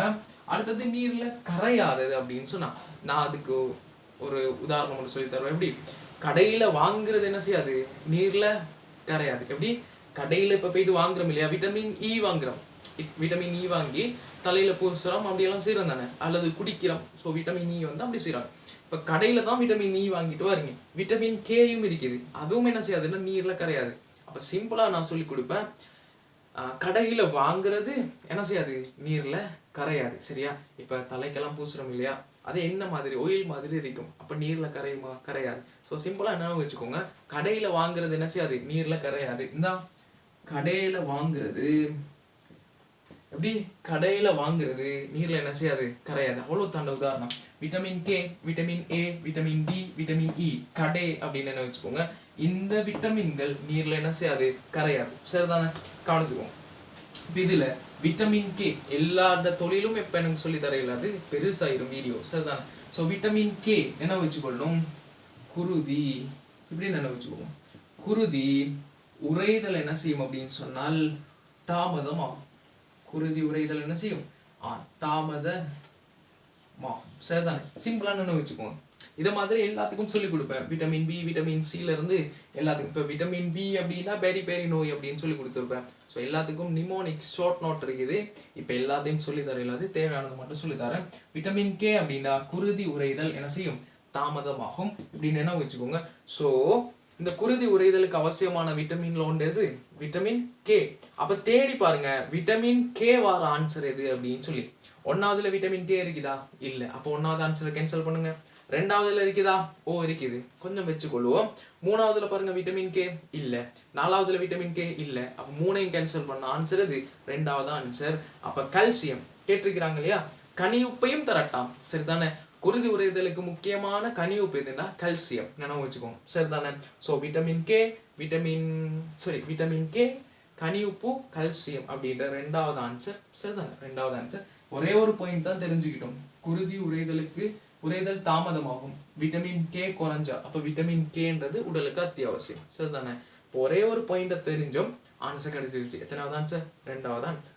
அடுத்தது நீரில் கரையாதது அப்படின்னு சொன்னா நான் அதுக்கு ஒரு உதாரணம் ஒன்று சொல்லி தருவேன். எப்படி கடையில் வாங்குறது என்ன செய்யாது? நீரில் கரையாது. எப்படி கடையில் இப்போ போயிட்டு வாங்குறோம் இல்லையா, விட்டமின் இ வாங்குறோம், விட்டமின் இ வாங்கி தலையில் பூசுகிறோம், அப்படியெல்லாம் செய்கிறோம் தானே, அல்லது குடிக்கிறோம். ஸோ விட்டமின் இ வந்து அப்படி செய்கிறாங்க. இப்போ கடையில் தான் விட்டமின் இ வாங்கிட்டு வரீங்க. விட்டமின் கேயும் இருக்குது, அதுவும் என்ன செய்யாதுன்னா நீரில் கரையாது. அப்போ சிம்பிளாக நான் சொல்லி கொடுப்பேன், கடையில் வாங்குறது என்ன செய்யாது? நீரில் கரையாது. சரியா? இப்போ தலைக்கெல்லாம் பூசுகிறோம் இல்லையா, அது என்ன மாதிரி ஆயில் மாதிரி இருக்கும், அப்போ நீரில் கரையுமா? கரையாது. ஸோ சிம்பிளாக என்ன வச்சுக்கோங்க, கடையில் வாங்குறது என்ன செய்யாது? நீரில் கரையாது. இந்த கடையில் வாங்குறது எப்படி? கடையில் வாங்குறது நீரில் என்ன செய்யாது? கரையாது. அவ்வளோ தாண்ட உதாரணம் vitamin K, vitamin A, vitamin D, vitamin E, கடை அப்படின்னு என்ன வச்சுக்கோங்க. இந்த விட்டமின்கள் நீரில் என்ன செய்யாது? கரையாது. சரிதானே? கவனிச்சுக்கோங்க. இப்போ இதில் விட்டமின் கே எல்லா தொழிலும் எப்போ எனக்கு சொல்லி தரையில் அது பெருசாயிரும் வீடியோ. சரிதானே? ஸோ விட்டமின் கே என்ன வச்சுக்கொள்ளும்? குருதி. இப்படி என்ன வச்சுக்கோங்க, குருதி உறைதல் என்ன செய்யும் அப்படின்னு சொன்னால் தாமதமாகும். குருதி உறைதல் என்ன செய்யும்? தாமதமாகும். சரிதானே? சிம்பிளா என்ன வச்சுக்கோங்க. இதை மாதிரி எல்லாத்துக்கும் சொல்லி கொடுப்பேன். விட்டமின் பி, விட்டமின் சில இருந்து எல்லாத்துக்கும். இப்போ விட்டமின் பி அப்படின்னா பெரி பெரி நோய் அப்படின்னு சொல்லி கொடுத்துருப்பேன். ஸோ எல்லாத்துக்கும் நிமோனிக் ஷார்ட் நோட் இருக்குது. இப்போ எல்லாத்தையும் சொல்லி தர இல்லாது, தேவையானது மட்டும் சொல்லி தரேன். விட்டமின் கே அப்படின்னா குருதி உறைதல் என்ன செய்யும்? தாமதமாகும். இப்படின்னு என்ன வச்சுக்கோங்க. ஸோ இந்த குருதி உறைதலுக்கு அவசியமான விட்டமின்ல ஒன்று எது? Vitamin K. அப்ப தேடி பாருங்க விட்டமின் கே வார ஆன்சர் எது அப்படின்னு சொல்லி. ஒன்னாவதுல விட்டமின் கே இருக்குதா? இல்ல. அப்போ ஒன்னாவது ஆன்சரை கேன்சல் பண்ணுங்க. ரெண்டாவதுல இருக்குதா? ஓ இருக்குது, கொஞ்சம் வச்சுக்கொள்வோம். மூணாவதுல பாருங்க விட்டமின் கே இல்ல. நாலாவதுல விட்டமின் கே இல்ல. அப்ப மூணையும் கேன்சல் பண்ண ஆன்சர் எது? ரெண்டாவது ஆன்சர். அப்ப கால்சியம் கேட்டிருக்கிறாங்க இல்லையா, கனியுப்பையும் தரட்டாம். சரிதானே? குருதி உறைதலுக்கு முக்கியமான கனியுப்பு எதுன்னா கால்சியம். நினைவு வச்சுக்கோங்க. சரிதானே? ஸோ விட்டமின் கே, கனியுப்பு, கால்சியம் அப்படின்ற ரெண்டாவது ஆன்சர். சரிதானே? ரெண்டாவது ஆன்சர். ஒரே ஒரு பாயிண்ட் தான் தெரிஞ்சுக்கிட்டோம். குருதி உறைதல் தாமதமாகும், விட்டமின் கே குறைஞ்சா. அப்ப விட்டமின் கேன்றது உடலுக்கு அத்தியாவசியம். சரிதானே? ஒரே ஒரு பாயிண்ட தெரிஞ்சோம், ஆன்சர் கிடைச்சிருச்சு. எத்தனாவது ஆன்சர்? ரெண்டாவது ஆன்சர்.